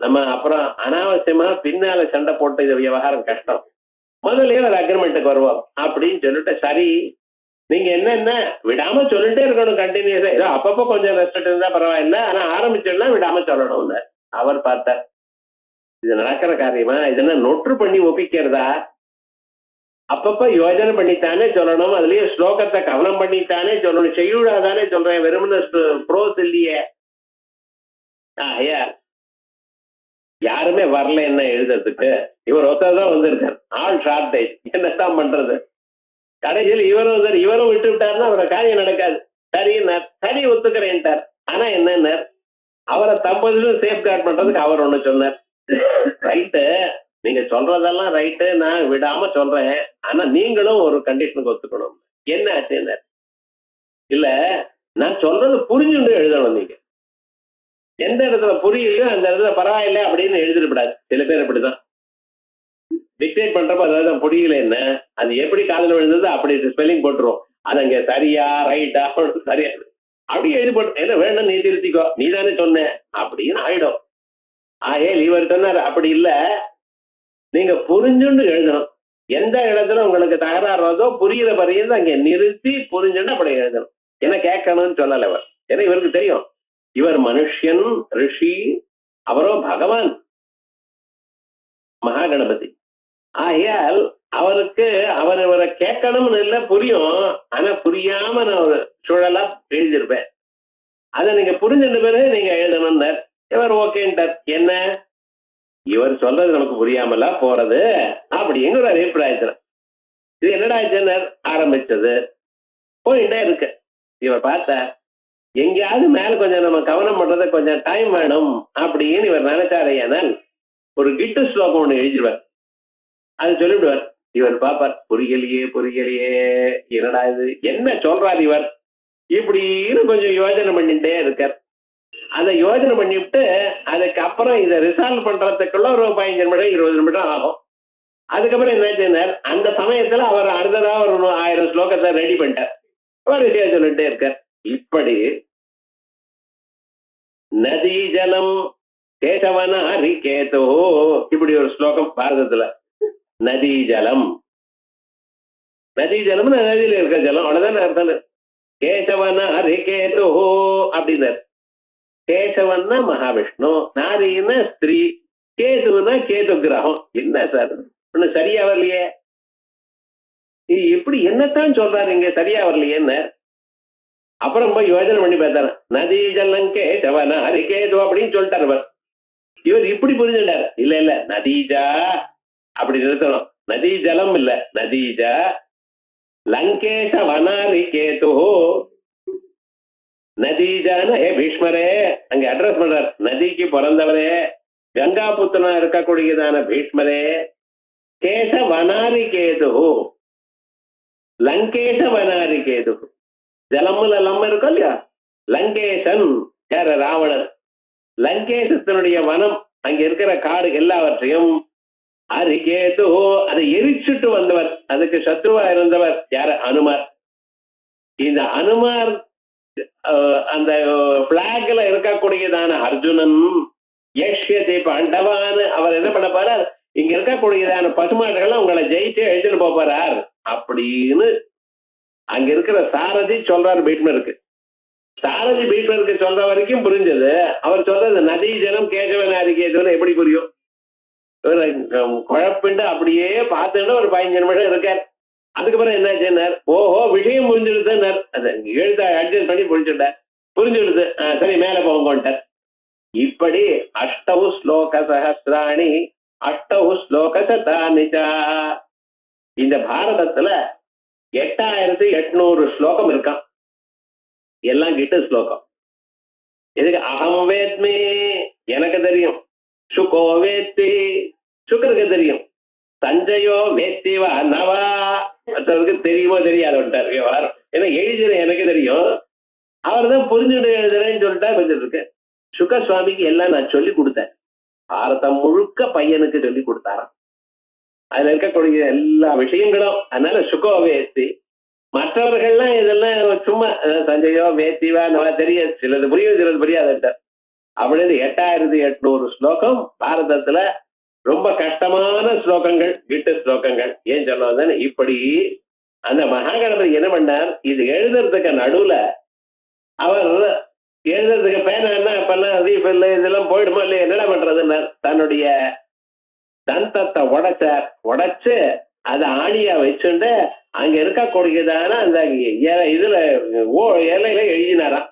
நம்ம அப்புறம் அனாவசியமா பின்னால சண்டை போட்டு இது விவகாரம் கஷ்டம். முதல்லயே ஒரு அக்ரிமெண்ட்டுக்கு வருவோம் அப்படின்னு சொல்லிட்டு சரி நீங்க என்ன விடாம சொல்லிட்டே இருக்கணும் கண்டினியூஸா. ஏதோ அப்பப்போ கொஞ்சம் ரெஸ்ட் இருந்தா பரவாயில்ல, ஆனா ஆரம்பிச்சோம்னா விடாம சொல்லணும்னு அவர் பார்த்தார். இது நடக்கிற காரியமா, இதென்ன நொற்று பண்ணி ஒப்பிக்கிறதா? அப்பப்ப யோஜனை பண்ணித்தானே சொல்லணும். அதுலயும் ஸ்லோகத்தை கவனம் பண்ணித்தானே சொல்லணும். செய்யுடாதானே சொல்றேன், வெறுமன ப்ரோஸ் இல்லையே. ஐயா யாருமே வரல என்ன எழுதுறதுக்கு. இவர் ஒருத்தர் தான் வந்திருக்கார். ஆள் ஷார்டேஜ், என்னத்தான் பண்றது. கடைசியில் இவரும் விட்டு விட்டாருன்னா அவரை காரியம் நடக்காது. சரி ஒத்துக்கிறேன்ட்டார். ஆனா என்ன அவரை 50 சேஃப்கார்ட் பண்றதுக்கு அவர் ஒண்ணு சொன்னார். ரைட்டு நீங்க சொல்றதெல்லாம் ரைட்டு, நான் விடாம சொல்றேன், ஆனா நீங்களும் ஒரு கண்டிஷனுக்கு ஒத்துக்கணும். என்ன ஆச்சுன்னு இல்ல நான் சொல்றது புரிஞ்சுட்டு எழுதணும். நீங்க எந்த இடத்துல புரியலையோ அந்த இடத்துல பரவாயில்ல அப்படின்னு எழுதிடக்கூடாது. சில பேர் அப்படிதான் டிக்டேட் பண்றப்ப அதாவது புரியல என்ன அது எப்படி காதல விழுந்தது அப்படி ஸ்பெல்லிங் போட்டுரும். அது அங்க சரியா ரைட்டா சரியா அப்படி எழுதி போட்டு என்ன வேணும் நீ திருத்திக்கோ, நீ தானே சொன்ன அப்படின்னு ஆயிடும். இவர் சொன்னார் அப்படி இல்ல, நீங்க புரிஞ்சுன்னு எழுதணும். எந்த இடத்துல உங்களுக்கு தகராறு வருதோ புரியுற பரியது அங்க நிறுத்தி புரிஞ்சுன்னு அப்படி எழுதணும். என்ன கேட்கணும்னு சொல்லல இவர். ஏன்னா இவருக்கு தெரியும் இவர் மனுஷன் ரிஷி, அவரோ பகவான். மகாகணபதி. ஆகையால் அவருக்கு இவரை கேட்கணும்னு இல்லை, புரியும். ஆனா புரியாம நான் ஒரு சுழலா எழுதியிருப்பேன். அதை நீங்க புரிஞ்சிட்ட பிறகு நீங்க எழுதணும்னார். இவர் ஓகேன்ட்டார். என்ன, இவர் சொல்றது நமக்கு புரியாமலா போறது அப்படிங்கிற ஒரு அபிப்பிராயத்துல இது என்னடா ஆச்சுன்னார். ஆரம்பிச்சது போயிட்டே இருக்கு. இவர் பார்த்தார், எங்கேயாவது மேல கொஞ்சம் நம்ம கவனம் பண்றதை கொஞ்சம் டைம் வேணும் அப்படின்னு இவர் நினைச்சாரையானால் ஒரு கிட்டு ஸ்லோகம் ஒண்ணு எழுதிடுவார். அது சொல்லிவிடுவார். இவர் பாப்பார், புரியலையே புரியலையே, என்னடா இது, என்ன சொல்றார் இவர் இப்படின்னு கொஞ்சம் யோஜனை பண்ணிட்டே இருக்கார். அதை யோஜனை பண்ணிவிட்டு அதுக்கப்புறம் இதை ரிசால்வ் பண்றதுக்குள்ள ஒரு 15 நிமிடம் 20 நிமிடம் ஆகும். அதுக்கப்புறம் என்ன செய்தார், அந்த சமயத்துல அவர் அடுத்ததா ஒரு 1000 ஸ்லோகத்தை ரெடி பண்ணிட்டார். ஒரு விஷயம் சொல்லிட்டே இருக்கார். இப்படி நதி ஜலம் கேசவன ஹரிகேதோ, இப்படி ஒரு ஸ்லோகம் பாரதத்துல. நதி ஜலம், நதி ஜலம் நதியில இருக்க ஜலம், அவ்வளவுதான் அர்த்தம். கேசவன ஹரிகேதோ அப்படின்னார். கேசவன்னா மகாவிஷ்ணு, நாரின்னா ஸ்திரீ, கேதுன்னா கேது கிரகம். என்ன சார் ஒண்ணு சரியா வரலையே, எப்படி என்னத்தான் சொல்றாரு இங்க, சரியா வரலையேன்னு. அப்புறம் போய் யோஜனை பண்ணி பார்த்தாரு. நதி ஜலம் கேசவன ஹரிகேது அப்படின்னு சொல்லிட்டார். இவர் இப்படி புரிஞ்சுட்டார். இல்ல இல்ல, நதீஜா அப்படி நிறுத்தணும். நதி ஜலம் இல்ல, நதீஜா லங்கேஷ வனாரிகேது. நதீஜான ஹே பீஷ்மரே, அங்க அட்ரஸ் பண்றார். நதிக்கு பிறந்தவரே, கங்கா புத்திரனா இருக்கக்கூடியதான பீஷ்மரே, கேச வனாரிகேது, லங்கேஷ வனாரிகேது. ஜலம்ல லம்ம இருக்கும் இல்லையா, லங்கேசன் யார, ராவணன். லங்கேசத்தினுடைய வனம், அங்க இருக்கிற காடு எல்லாவற்றையும் அரிகேது, அதை எரிச்சுட்டு வந்தவர், அதுக்கு சத்ருவா இருந்தவர் யார, அனுமார். இந்த அனுமார் அந்த பிளாக்ல இருக்கக்கூடியதான அர்ஜுனன் யக்ஷதி பாண்டவான், அவர் என்ன பண்ண போறார், இங்க இருக்கக்கூடியதான பசுமாடுகள் உங்களை ஜெயிச்சு எழுதிட்டு போறார் அப்படின்னு அங்க இருக்கிற சாரதி சொல்றாரு பீஷ்மருக்கு. சாரதி பீஷ்மருக்கு சொல்ற வரைக்கும் புரிஞ்சது. அவர் சொல்றது நதி ஜலம் கேசவன ஹரிகேதுன்னு எப்படி புரியும்? குழப்பிண்டு அப்படியே பார்த்துட்டு ஒரு 15 நிமிடம் இருக்கார். அதுக்கப்புறம் என்ன சொன்னார், ஓஹோ விஷயம் புரிஞ்சுடுதுன்னார். அதை எழுத அட்ஜஸ்ட் பண்ணி புரிஞ்சுடுது. சரி மேல போங்கோன்ட்டார். இப்படி அஷ்டவு ஸ்லோக சஹஸ்ராணி அஷ்டவு ஸ்லோக சதானிச்சா. இந்த பாரதத்துல 8800 ஸ்லோகம் இருக்கான். எல்லாம் கிட்ட ஸ்லோகம். இதுக்கு அகம் வேத்மே, எனக்கு தெரியும். சுகோ வேத்தி, சுக்கருக்கு தெரியும். சஞ்சயோ வேத்திவா நவா, மற்றவருக்கு தெரியுமோ தெரியாது விவகாரம். ஏன்னா எழுதுறேன் எனக்கு தெரியும், அவர் தான் புரிஞ்சுட்டு எழுதுறேன்னு சொல்லிட்டா கொஞ்சம் இருக்கு. சுக சுவாமிக்கு எல்லாம் நான் சொல்லி கொடுத்தேன். பாரதம் முழுக்க பையனுக்கு சொல்லி கொடுத்தாராம். அதுல இருக்கக்கூடிய எல்லா விஷயங்களும். அதனால சுகோ வேத்தி. மற்றவர்கள்லாம் இதெல்லாம் சும்மா சஞ்சயோ வேத்திவா நவா தெரியாது, சிலது புரியும் சிலது புரியாது. அப்படின்னு 8800 ஸ்லோகம் பாரதத்துல. ரொம்ப கஷ்டமான ஸ்லோகங்கள், கிட்ட ஸ்லோகங்கள். ஏன் சொல்லுவாங்க, இப்படி அந்த மகாகணபதி என்ன பண்ணார், இது எழுதுறதுக்கு நடுவுல அவர் எழுதுறதுக்கு பேனா இப்பெல்லாம் ரீஃபில் இதெல்லாம் போயிடுமா இல்லையா, என்னடா பண்றதுன்னு தன்னுடைய தந்தத்தை உடைச்சு அதை ஆணியா வச்சுட்டு அங்க இருக்கக்கூடியதான அந்த இதுல இலையில எழுதினாராம்.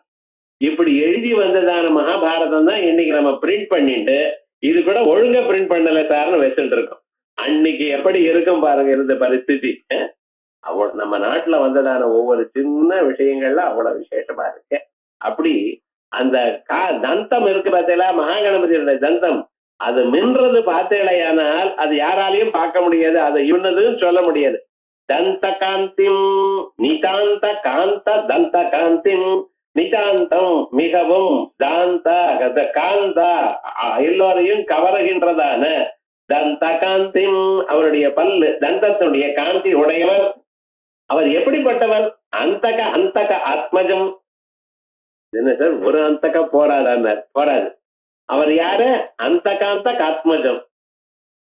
இப்படி எழுதி வந்ததான மகாபாரதம் தான் இன்னைக்கு நம்ம பிரிண்ட் பண்ணிட்டு, இது கூட ஒழுங்கா பிரிண்ட் பண்ணல சார்னு வச்சுட்டு இருக்கோம். அன்னைக்கு எப்படி இருக்கும் பாருங்க இருந்த பரிஸ்திதி. நம்ம நாட்டுல வந்ததான ஒவ்வொரு சின்ன விஷயங்கள்ல அவ்வளவு விசேஷமா இருக்கு. அப்படி அந்த தந்தம் இருக்கு பார்த்தீங்களா, மகாகணபதியோட தந்தம், அது மின்றது பார்த்தேலையானால் அது யாராலையும் பார்க்க முடியாது, அது இவனதுன்னு சொல்ல முடியாது. தந்த காந்திம் நிதாந்த காந்த தந்த காந்திம், நிதாந்தம் மிகவும், தாந்த காந்தா எல்லோரையும் கவருகின்றதான, தந்த காந்திம் அவருடைய பல்லு, தந்தத்தினுடைய காந்தி உடையவர். அவர் எப்படிப்பட்டவர், அந்தக அந்தக ஆத்மஜம். என்ன சார் ஒரு அந்தக போராது. அவர் யாரு, அந்தகாந்த ஆத்மஜம்.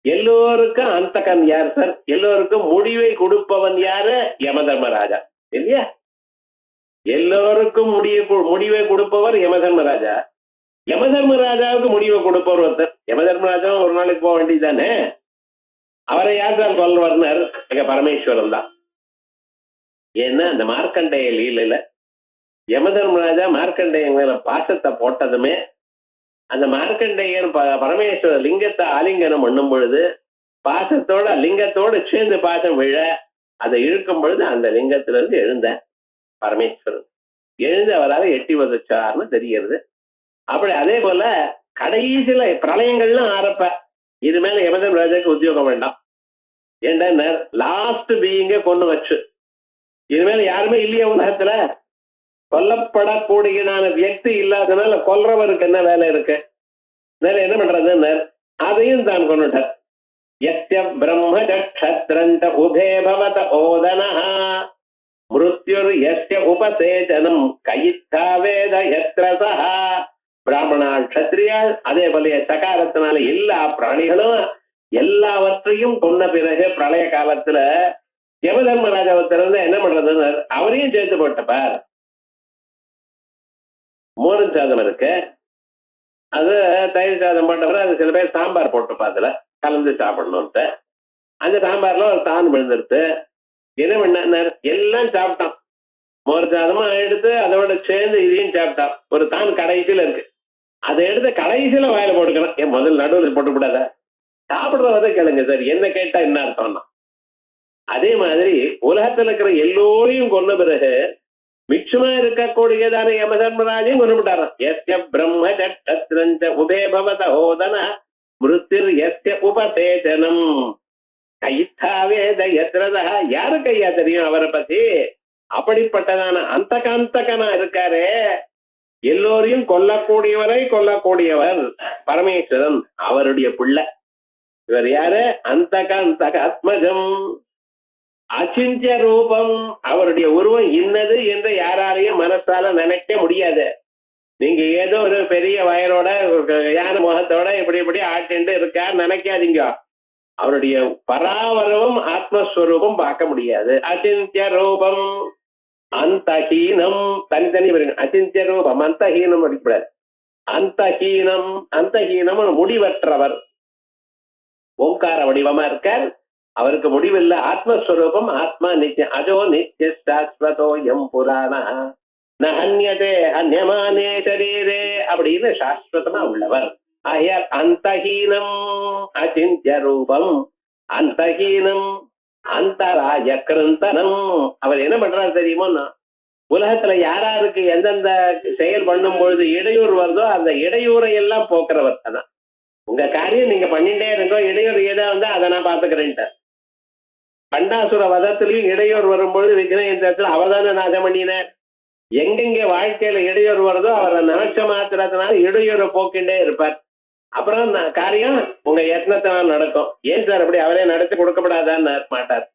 எல்லோருக்கும் அந்தகன் யார் சார், எல்லோருக்கும் முடிவை கொடுப்பவன் யாரு, யமதர்மராஜா இல்லையா. எல்லோருக்கும் முடிவை கொடுப்பவர் யமதர்மராஜா. யமதர்மராஜாவுக்கு முடிவை கொடுப்பவர் ஒருத்தர். யமதர்மராஜா ஒரு நாளைக்கு போக வேண்டியதானே. அவரை யார் தான் கொல்வர்னர்? எங்க பரமேஸ்வரன் தான். ஏன்னா அந்த மார்க்கண்டேய லீலையில யமதர்மராஜா மார்க்கண்டேயன் மேல பாசத்தை போட்டதுமே அந்த மார்க்கண்டேயன் பரமேஸ்வர லிங்கத்தை ஆலிங்கனம் பண்ணும் பொழுது பாசத்தோட லிங்கத்தோட சேர்ந்து பாசம் விழ அதை இழுக்கும் பொழுது அந்த லிங்கத்திலிருந்து எழுந்த பரமேஸ்வரன் எழுந்து அவரால் எட்டி வதச்சார்னு தெரிகிறது. அப்படி அதே போல கடைசியில பிரளயங்கள்லாம் ஆரப்ப இது மேல யமதர்மராஜாக்கு உத்தியோகம் வேண்டாம். ஏன்னா லாஸ்ட் பீயிங்க கொண்டு வச்சு இனிமேல் யாருமே இல்லையா உலகத்துல? கொல்லப்படக்கூடியதான வியக்தி இல்லாதனால கொல்றவருக்கு என்ன வேலை இருக்கு? என்ன பண்றது? அதையும் தான் கொண்டுட்டார். யஸ்ய பிரம்ம உபே பவத ஓதனஹ மிருத்யுர் யஸ்ய உபசேதனம் கையித்தாவேத யத்ரசஹ. பிராமணா க்ஷத்ரியா அதே போல சகாரத்தினால எல்லா பிராணிகளும் எல்லாவற்றையும் கொன்ன பிறகு பிரளய காலத்துல யமதர்மராஜாவை திறந்து என்ன பண்றதுன்னு அவரையும் சேர்த்து போட்டப்பார். மோரன் சாதம் இருக்கு, அது தயிர் சாதம் போட்டப்பறம் அது சில பேர் சாம்பார் போட்டுப்பா அதுல கலந்து சாப்பிடணும்ட்டு. அந்த சாம்பார்ல ஒரு தான் விழுந்துருத்து. என்ன பண்ண எல்லாம் சாப்பிட்டான். மோர் சாதமா எடுத்து அதோட சேர்ந்து இதையும் சாப்பிட்டான். ஒரு தான் கடைசியில இருக்கு, அதை எடுத்து கடைசியில வாயில போட்டுக்கணும். என் முதல் நடுவில் போட்டு விடாத, சாப்பிடுறத கேளுங்க சார், என்ன கேட்டா என்ன அர்த்தம்னா. அதே மாதிரி உலகத்துல இருக்கிற எல்லோரையும் கொன்ன பிறகு மிச்சமா இருக்கக்கூடியதான யமதர்மராஜையும் கொண்டு விட்டாராம். எஸ்ய பிரம்ம சட்சத்ரஞ்ச உபே பவத ஓதன மிருத்திர் எஸ்ய உபசேதனம் கைத்தாவேத யத்ரதஹ. யாரு கையா தெரியும் அவரை பத்தி? அப்படிப்பட்டதான அந்தகனா இருக்காரே, எல்லோரையும் கொல்லக்கூடியவரை கொல்லக்கூடியவர் பரமேஸ்வரன், அவருடைய பிள்ளை. இவர் யாரு? அந்தக ஆத்மஜம் அச்சிந்திய ரூபம். அவருடைய உருவம் இன்னது என்று யாராலையும் மனசால நினைக்க முடியாது. நீங்க ஏதோ ஒரு பெரிய வயரோட யான முகத்தோட இப்படி இப்படி ஆட்டிண்டு இருக்கார் நினைக்காதீங்க. அவருடைய பராவரவும் ஆத்மஸ்வரூபம் பார்க்க முடியாது. அச்சிந்திய ரூபம் அந்தஹீனம். தனித்தனி அச்சிந்திய ரூபம் அந்தஹீனம் அடிப்படாது. அந்தஹீனம் அந்தஹீனம் முடிவற்றவர், ஓங்கார வடிவமா இருக்கார். அவருக்கு முடிவில்லை. ஆத்மஸ்வரூபம் ஆத்மா நித்தியம் அஜோ நித்திய சாஸ்வதோ எம் புராண நஹன்யதே அந்யமானே சரீரே அப்படின்னு சாஸ்வதமா உள்ளவர். ஆகையால் அந்தஹீனம் அச்சிந்திய ரூபம் அந்தஹீனம் அந்தராய கிருந்தனம். அவர் என்ன பண்றாரு தெரியுமோ? உலகத்துல யாராருக்கு எந்தெந்த செயல் பண்ணும் பொழுது இடையூறு வருதோ அந்த இடையூறை எல்லாம் போக்குறவர். அதான் உங்க காரியம் நீங்க பண்ணிட்டே இருக்கோ, இடையூறு ஏதா வந்தா அதை நான் பாத்துக்கிறேன்ட்டு. பண்டாசுர வதத்திலையும் இடையூறு வரும்பொழுது விக்னேந்திரத்துல அவதான நாசம் பண்ணினார். எங்கெங்க வாழ்க்கையில இடையூறு வருதோ அவரை நினைச்ச மாத்திரத்தினால இடையூறு போக்கின்றே இருப்பார். அப்புறம் காரியம் உங்க யத்னத்தினால் நடக்கும். ஏன் சார் அப்படி அவரே நடத்தி கொடுக்கப்படாதான்னு மாட்டார்.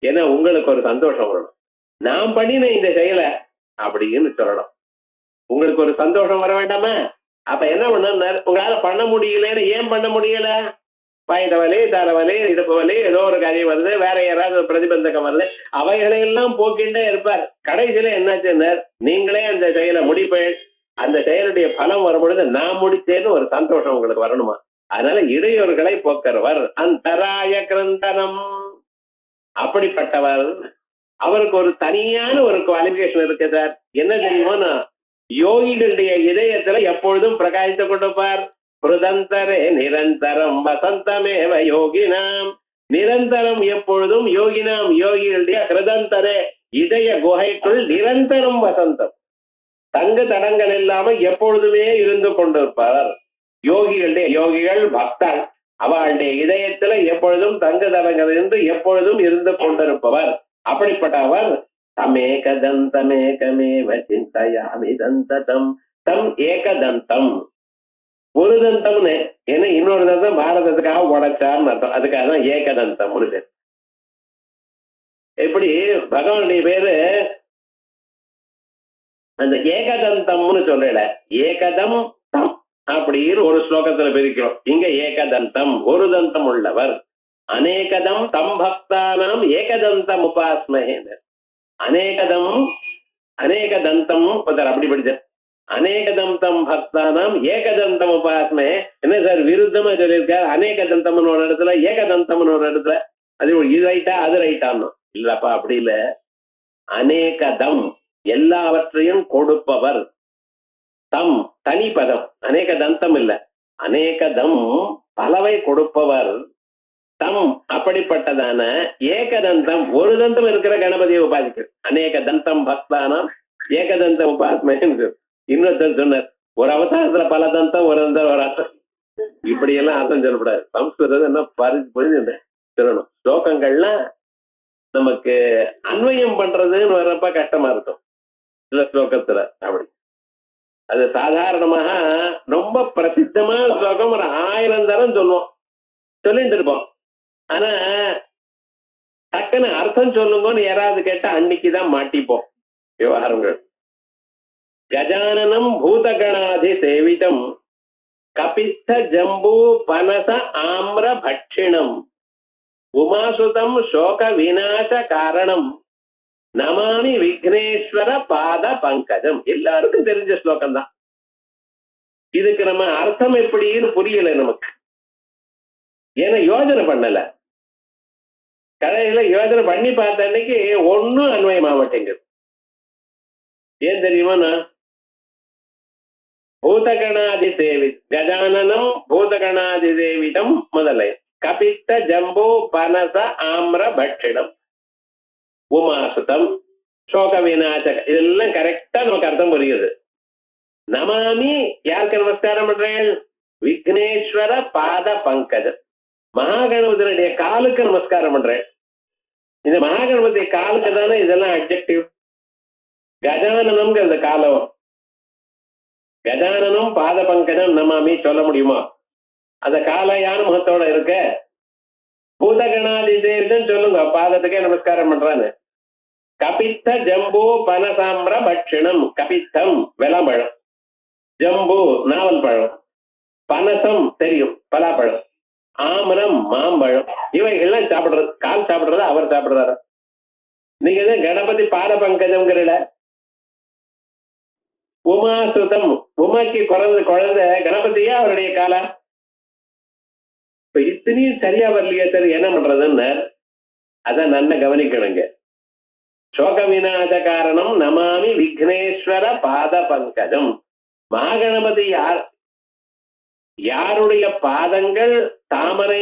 ஏன்னா உங்களுக்கு ஒரு சந்தோஷம் வரணும், நான் பண்ணின இந்த செயலை அப்படின்னு சொல்லணும். உங்களுக்கு ஒரு சந்தோஷம் வர வேண்டாமா? அப்ப என்ன பண்ண, உங்களால பண்ண முடியலன்னு ஏன் பண்ண முடியல? வயத வலி, தரவலி, இடுப்பு வலி, ஏதோ ஒரு காரியம் வருது, வேற யாராவது பிரதிபந்தகம் வருது, அவைகளையெல்லாம் போக்கின்றே இருப்பார். கடைசியில என்னாச்சுன்னா நீங்களே அந்த செயலை முடிப்பேன். அந்த செயலுடைய பலம் வரும்பொழுது நான் முடித்தேன்னு ஒரு சந்தோஷம் உங்களுக்கு வரணுமா? அதனால இடையூறுகளை போக்குறவர் அந்தராய கிருந்தனம். அப்படிப்பட்டவர். அவருக்கு ஒரு தனியான ஒரு குவாலிபிகேஷன் இருக்கு சார். என்ன தெரியுமோன்னா, யோகிகளுடைய இதயத்துல எப்பொழுதும் பிரகாசித்துக் கொண்டிருப்பார். புருதந்தரே நிரந்தரம் வசந்தமேவ யோகினாம். நிரந்தரம் எப்பொழுதும் யோகினாம், யோகிகளுடைய ஹிருதந்தரே இதய குகைக்குள் நிரந்தரம் வசந்தம், தங்கு தடங்கள் இல்லாம எப்பொழுதுமே இருந்து கொண்டிருப்பார். யோகிகள் பக்தர், அவளுடைய இதயத்துல எப்பொழுதும் தங்கு தடங்கள் இருந்து எப்பொழுதும் இருந்து கொண்டிருப்பவர். அப்படிப்பட்டவர் தமேகதந்தமேகமேவ சிந்தயாமி தந்ததம். தம் ஏகதந்தம், ஒரு தந்தம்னு. ஏன்னா இன்னொரு தந்தம் பாரதத்துக்காக உடைச்சார்னு அர்த்தம். அதுக்காக தான் ஏகதந்தம் முடிஞ்சு. எப்படி பகவானுடைய பேரு அந்த ஏகதந்தம்னு சொல்லல, ஏகதம் தம் அப்படின்னு ஒரு ஸ்லோகத்துல பிரிக்கிறோம். இங்க ஏகதந்தம், ஒரு தந்தம் உள்ளவர். அநேகதம் தம் பக்தானாம் ஏகதந்தம் உபாஸ்மஹே. அநேகதம் அநேக தந்தம் அப்படி படிச்ச அநேகதந்தம் பக்தானாம் ஏகதந்தம் உபாஸ்மே. என்ன சார் விருத்தமா சொல்லியிருக்காரு? அநேகதந்தம்னு ஒரு இடத்துல, ஏகதந்தம்னு ஒரு இடத்துல. அது இது ரைட்டா அது ரைட்டான்னு இல்லப்பா, அப்படி இல்ல. அநேகதம் எல்லாவற்றையும் கொடுப்பவர். தம் தனிப்பதம், அநேக தந்தம் இல்ல, அநேகதம் பலவை கொடுப்பவர். தம் அப்படிப்பட்டதான ஏகதந்தம் ஒரு தந்தம் இருக்கிற கணபதியை உபாதிக்கிறது. அநேக தந்தம் பக்தானாம் ஏகதந்தம் உபாத்மே. இன்னொருத்தர் சொன்னார், ஒரு அவதாரத்துல பல தந்தம், ஒரு தந்தம் ஒரு அர்த்தம். இப்படி எல்லாம் அர்த்தம் சொல்லக்கூடாது. சம்ஸ்கிருதம் என்ன புரிஞ்சு சொல்லணும். ஸ்லோகங்கள்லாம் நமக்கு அன்வயம் பண்றதுன்னு வர்றப்ப கஷ்டமா இருக்கும் சில ஸ்லோகத்துல. அப்படி அது சாதாரணமாக ரொம்ப பிரசித்தமான ஸ்லோகம் ஒரு 1000 தரம் சொல்லுவோம், சொல்லிட்டு இருப்போம். ஆனா டக்குன்னு அர்த்தம் சொல்லுங்கன்னு யாராவது கேட்டா அன்னைக்குதான் மாட்டிப்போம் விவகாரங்கள். கஜானனம் பூதகணாதி சேவிதம் கபிஸ்த ஜம்பூ பனச ஆம்ர பட்சிணம் உமாசுதம் சோக விநாச காரணம் நமாமி விக்னேஸ்வர பாத பங்கஜம். எல்லாருக்கும் தெரிஞ்ச ஸ்லோகம் தான். இதுக்கு நம்ம அர்த்தம் எப்படின்னு புரியல நமக்கு. ஏன்னா யோஜனை பண்ணல. கடையில யோஜனை பண்ணி பார்த்த அன்னைக்கு ஒன்னும் அன்வயம் ஆக மாட்டேங்குது. ஏன் தெரியுமா? பூதகணாதி சேவி கஜானனம் பூதகணாதி சேவிதம் முதல்ல கபித்த ஜம்பு பனச ஆம்ர பட்சிடம் உமாசுதம் சோக விநாசக, இதெல்லாம் கரெக்டா நமக்கு அர்த்தம் புரியுது. நமாமி யாருக்கு நமஸ்காரம் பண்றேன்? விக்னேஸ்வர பாத பங்கஜம், மகாகணபதியுடைய காலுக்கு நமஸ்காரம் பண்றேன். இந்த மகாகணபதி காலுக்கு தானே இதெல்லாம் அட்ஜெக்டிவ். கஜானனம்ங்கிறது காலம். கஜானனம் பாத பங்கஜம் நமாமி சொல்ல முடியுமா? அந்த கால யார் முகத்தோட இருக்க? பூதகணாதி சேவிதம் சொல்லுங்க, பாதத்துக்கே நமஸ்காரம் பண்றான்னு. கபித்த ஜம்பு பனசாம்பிர பட்சிணம், கபித்தம் வெளாம்பழம், ஜம்பு நாவல் பழம், பனசம் தெரியும் பலாப்பழம், ஆமரம் மாம்பழம், இவைகள்லாம் சாப்பிடுறது. கால் சாப்பிடுறது அவர் சாப்பிடுறாரு. நீங்க தான் கணபதி பாத பங்கஜம்ங்கிறல. உமாசுதம், உமாக்கு குழந்தை கணபதியா அவருடைய காலா? இப்ப இத்தனையும் சரியா வரலையே சார், என்ன பண்றதுன்னு அதான் நல்ல கவனிக்கணுங்க. சோக விநாச காரணம் நமாமி விக்னேஸ்வர பாத பங்கஜம். மகாகணபதி யாருடைய பாதங்கள் தாமரை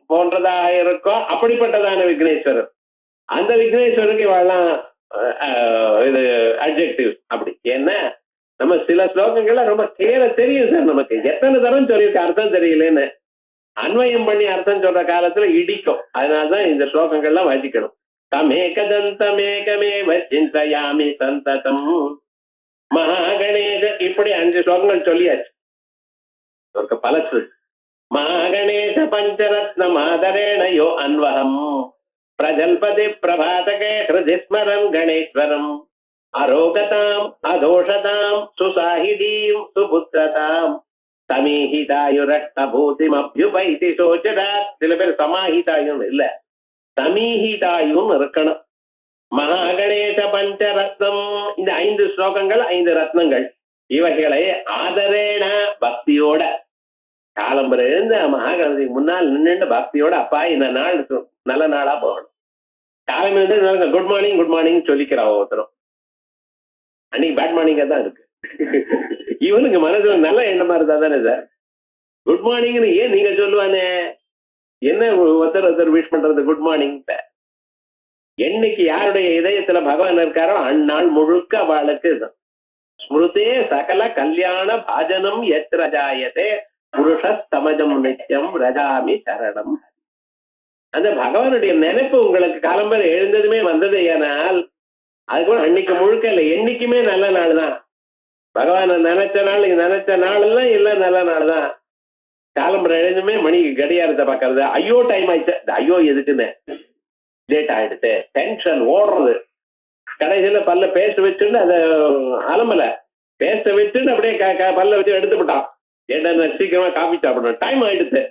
போன்றதாக இருக்கோ அப்படிப்பட்டதான விக்னேஸ்வரர். அந்த விக்னேஸ்வருக்கு வாழலாம் இது அட்ஜெக்டிவ். அப்படி ஏன்னா நம்ம சில ஸ்லோகங்கள்ல ரொம்ப கிளியரா தெரியும் சார், நமக்கு எத்தனை தரம் சொல்லியிருக்க அர்த்தம் தெரியலன்னு. அன்வயம் பண்ணி அர்த்தம் சொல்ற காலத்துல இடிக்கும். அதனாலதான் இந்த ஸ்லோகங்கள்லாம் வாசிக்கணும். தமேகதந்தமேகமேவ சிந்தயாமி சந்ததம் மகாகணேச. இப்படி 5 ஸ்லோகங்கள் சொல்லியாச்சு. பலசு மகாகணேச பஞ்சரத்னம் ஆதரேண யோ அன்வகம் பிரஜல்பதி பிரபாதகே ஹிருதி ஸ்மரன் கணேஸ்வரம் அரோகதாம் அதோஷதாம் சுசாஹிதீம் சுபுத்திரதாம் சமீஹிதாயுரஷ்டபூதிம் அப்யுபைதி சோச்சதா. சில பேர் சமாஹிதாயும் இல்ல, சமீஹிதாயும் இருக்கணும். மகாகணேச பஞ்சரத்னம், இந்த 5 ஸ்லோகங்கள் 5 ரத்னங்கள். இவைகளை ஆதரேன பக்தியோட காலம்புற இருந்து மகாகணபதிக்கு முன்னால் நின்று பக்தியோட, அப்பா இந்த நாள் நல்ல நாளா போகணும். காலம் இருந்து குட் மார்னிங் குட் மார்னிங் சொல்லிக்கிறான் ஒவ்வொருத்தரும். அன்னைக்கு பேட் மார்னிங்கா தான் இருக்கு. இவனுக்கு மனசுல நல்ல எண்ணமா இருந்தா தானே சார் குட் மார்னிங்னு ஏன் நீங்க சொல்லுவானே? என்ன ஒருத்தர் விஷ் பண்றது குட் மார்னிங்? என்னைக்கு யாருடைய இதயத்துல பகவான் இருக்காரோ அந்நாள் முழுக்க அவளுக்கு ஸ்மிருதே சகல கல்யாண பாஜனம் எத் ரஜாயதே புருஷ சமஜம் நித்தியம் ரஜாமி சரணம். அந்த பகவானுடைய நினைப்பு உங்களுக்கு காலம்பர எழுந்ததுமே வந்தது. ஏனால் அதுக்கு அன்னைக்கு முழுக்க இல்லை, என்னைக்குமே நல்ல நாள் தான். பகவான் நினைச்ச நாள் நினைச்ச நாள் எல்லாம் இல்ல நல்ல நாள் தான். காலம்பர எழுந்துமே மணி கடியாரத்தை பாக்குறது, ஐயோ டைம் ஆயிடுச்சு, ஐயோ எதுக்குன்னு லேட் ஆயிடுச்சு, டென்ஷன் ஓடுறது. கடைசியில பல்ல பேஸ்ட் வச்சுன்னு அதை அலம்பல, பேஸ்ட வச்சுன்னு அப்படியே பல்ல வச்சு எடுத்து விட்டான். ஏன்னா சீக்கிரமா காஃபி சாப்பிடணும், டைம் ஆயிடுச்சு.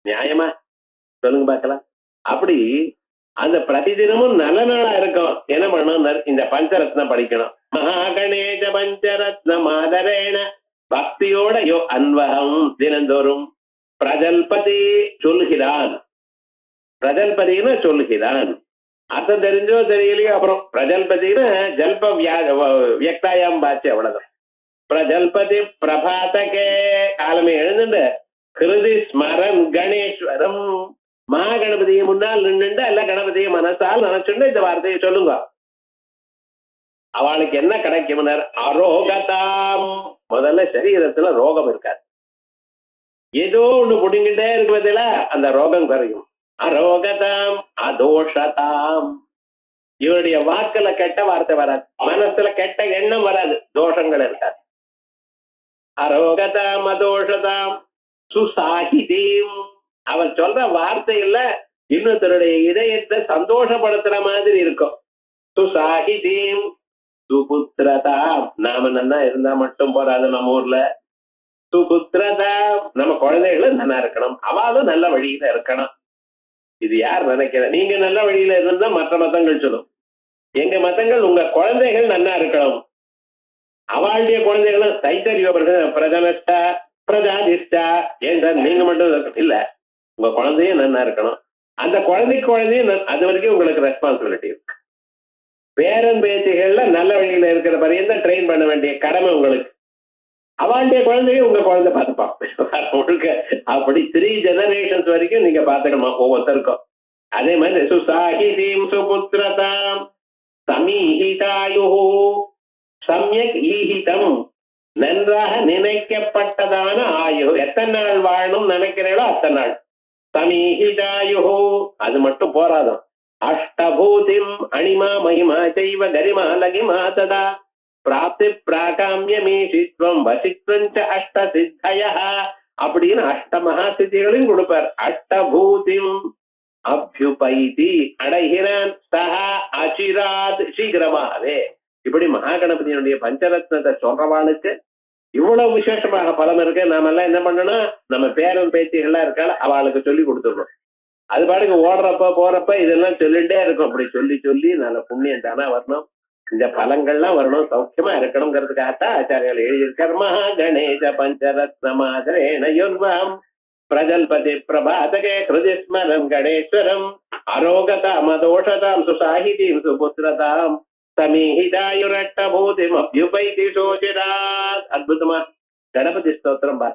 நியாயமா சொல்லுங்க பார்க்கலாம். அப்படி அந்த பிரதிதினமும் நல்ல நாளா இருக்கும். என்ன பண்ணணும்? இந்த பஞ்சரத்னம் படிக்கணும். மகாகணேச பஞ்சரத்னமாதரேண பக்தியோட அன்வகம் தினந்தோறும் பிரஜல்பதி சொல்கிறான். பிரஜல்பதினு சொல்கிறான். அர்த்தம் தெரிஞ்சோ தெரியலையோ அப்புறம் பிரஜல்பதினு ஜல்ப வியக்தாயாம் பாச்சு அவ்வளவுதான். பிரஜல்பதி பிரபாதகே காலமே எழுந்துண்டு கிருதி ஸ்மரன் கணேஸ்வரம் மகாகணபதியை முன்னால் நின்றுண்டு அல்ல கணபதியை மனசால் நினைச்சுண்டு இந்த வார்த்தையை சொல்லுங்க. அவளுக்கு என்ன கிடைக்கும்? அரோகதாம். முதல்ல சரீரத்துல ரோகம் இருக்காது. ஏதோ ஒண்ணு புடிங்கிட்டே இருக்கிறதுல அந்த ரோகம் குறையும். அரோகதாம் அதோஷதாம். இவருடைய வாக்குல கெட்ட வார்த்தை வராது, மனசுல கெட்ட எண்ணம் வராது, தோஷங்கள் இருக்காது. அரோகதாம் அதோஷதாம் சுசாஹிதீம். அவர் சொல்ற வார்த்தையில இன்னொருத்தருடைய இதயத்தை சந்தோஷப்படுத்துற மாதிரி இருக்கும். சுசாஹிதீம் சுபுத்திரதா. நாம நல்லா இருந்தா மட்டும் போறாது, நம்ம ஊர்ல சுபுத்திரதா நம்ம குழந்தைகளும் நல்லா இருக்கணும், அவளும் நல்ல வழியில இருக்கணும். இது யார் நினைக்கிற? நீங்க நல்ல வழியில இருந்தா மற்ற மதங்கள் சொல்லும். எங்க மதங்கள் உங்க குழந்தைகள் நல்லா இருக்கணும், அவளுடைய குழந்தைகளும் தைத்தறிவு பிரஜனஷ்டா பிரஜாதிஷ்டா என்ற நீங்க மட்டும் இல்ல, உங்க குழந்தையும் நல்லா இருக்கணும். அந்த குழந்தையும் அது வரைக்கும் உங்களுக்கு ரெஸ்பான்சிபிலிட்டி இருக்கு. பேரன் பேத்திகள்ல நல்ல வழியில இருக்கிற பரியந்த ட்ரெயின் பண்ண வேண்டிய கடமை உங்களுக்கு. அவளுடைய குழந்தையும் உங்க குழந்தை பார்த்துப்பான் முழுக்க. அப்படி 3 ஜெனரேஷன்ஸ் வரைக்கும் நீங்க பார்த்துக்கணுமா ஒவ்வொருத்தருக்கும். அதே மாதிரி சுசாஹிதீம் சுபுத்திரதாம் சமீஹிதாயு சம்யக் ஈஹிதம். நன்றாக நினைக்கப்பட்டதான ஆயு. எத்தனை நாள் வாழணும் நினைக்கிறீங்களோ அத்தனை நாள். சமீஹிதாயு. அது மட்டும் போராதும். அஷ்டபூதிம் அணிமா மகிமா செய்வ கரிமா லகிமா ததா பிராப்தி பிராகாமியமீஷித்வம் வசித்வஞ்ச அஷ்ட சித்தய அப்படின்னு அஷ்ட மகா சித்திகளையும் கொடுப்பார். அஷ்டபூதிம் அபியுபைதி அடைகிறான் சஹா அச்சிராத் சீக்கிரமாகவே. இப்படி மகாகணபதியினுடைய பஞ்சரத்னத்தை சொல்றவாளுக்கு இவ்வளவு விசேஷமாக பலம் இருக்கு. நாம எல்லாம் என்ன பண்ணணும்? நம்ம பேரன் பேத்திகள்லாம் இருக்கால அவளுக்கு சொல்லி கொடுத்துடணும். அது பாட்டுக்கு ஓடுறப்ப போறப்ப இதெல்லாம் சொல்லிட்டே இருக்கும். அப்படி சொல்லி சொல்லி நல்ல புண்ணியம் தானா வரணும், இந்த பலங்கள்லாம் வரணும், சௌக்கியமா இருக்கணுங்கிறதுக்காகத்தான் ஆச்சாரியால் எழுதியிருக்கார். மகா கணேச பஞ்சரத்னமாதரேண யுர்வாம் பிரஜல்பதி பிரபாதகே ஹிருதி ஸ்மரம் கணேஸ்வரம் அரோகதாம் அதோஷதாம் சுசாஹிதீம் சுபுத்திரதாம் சமீஹிதாயுரட்டபூதிம் அப்யுபைதி சோசிராத். அற்புதமா கணபதி ஸ்தோத்திரம்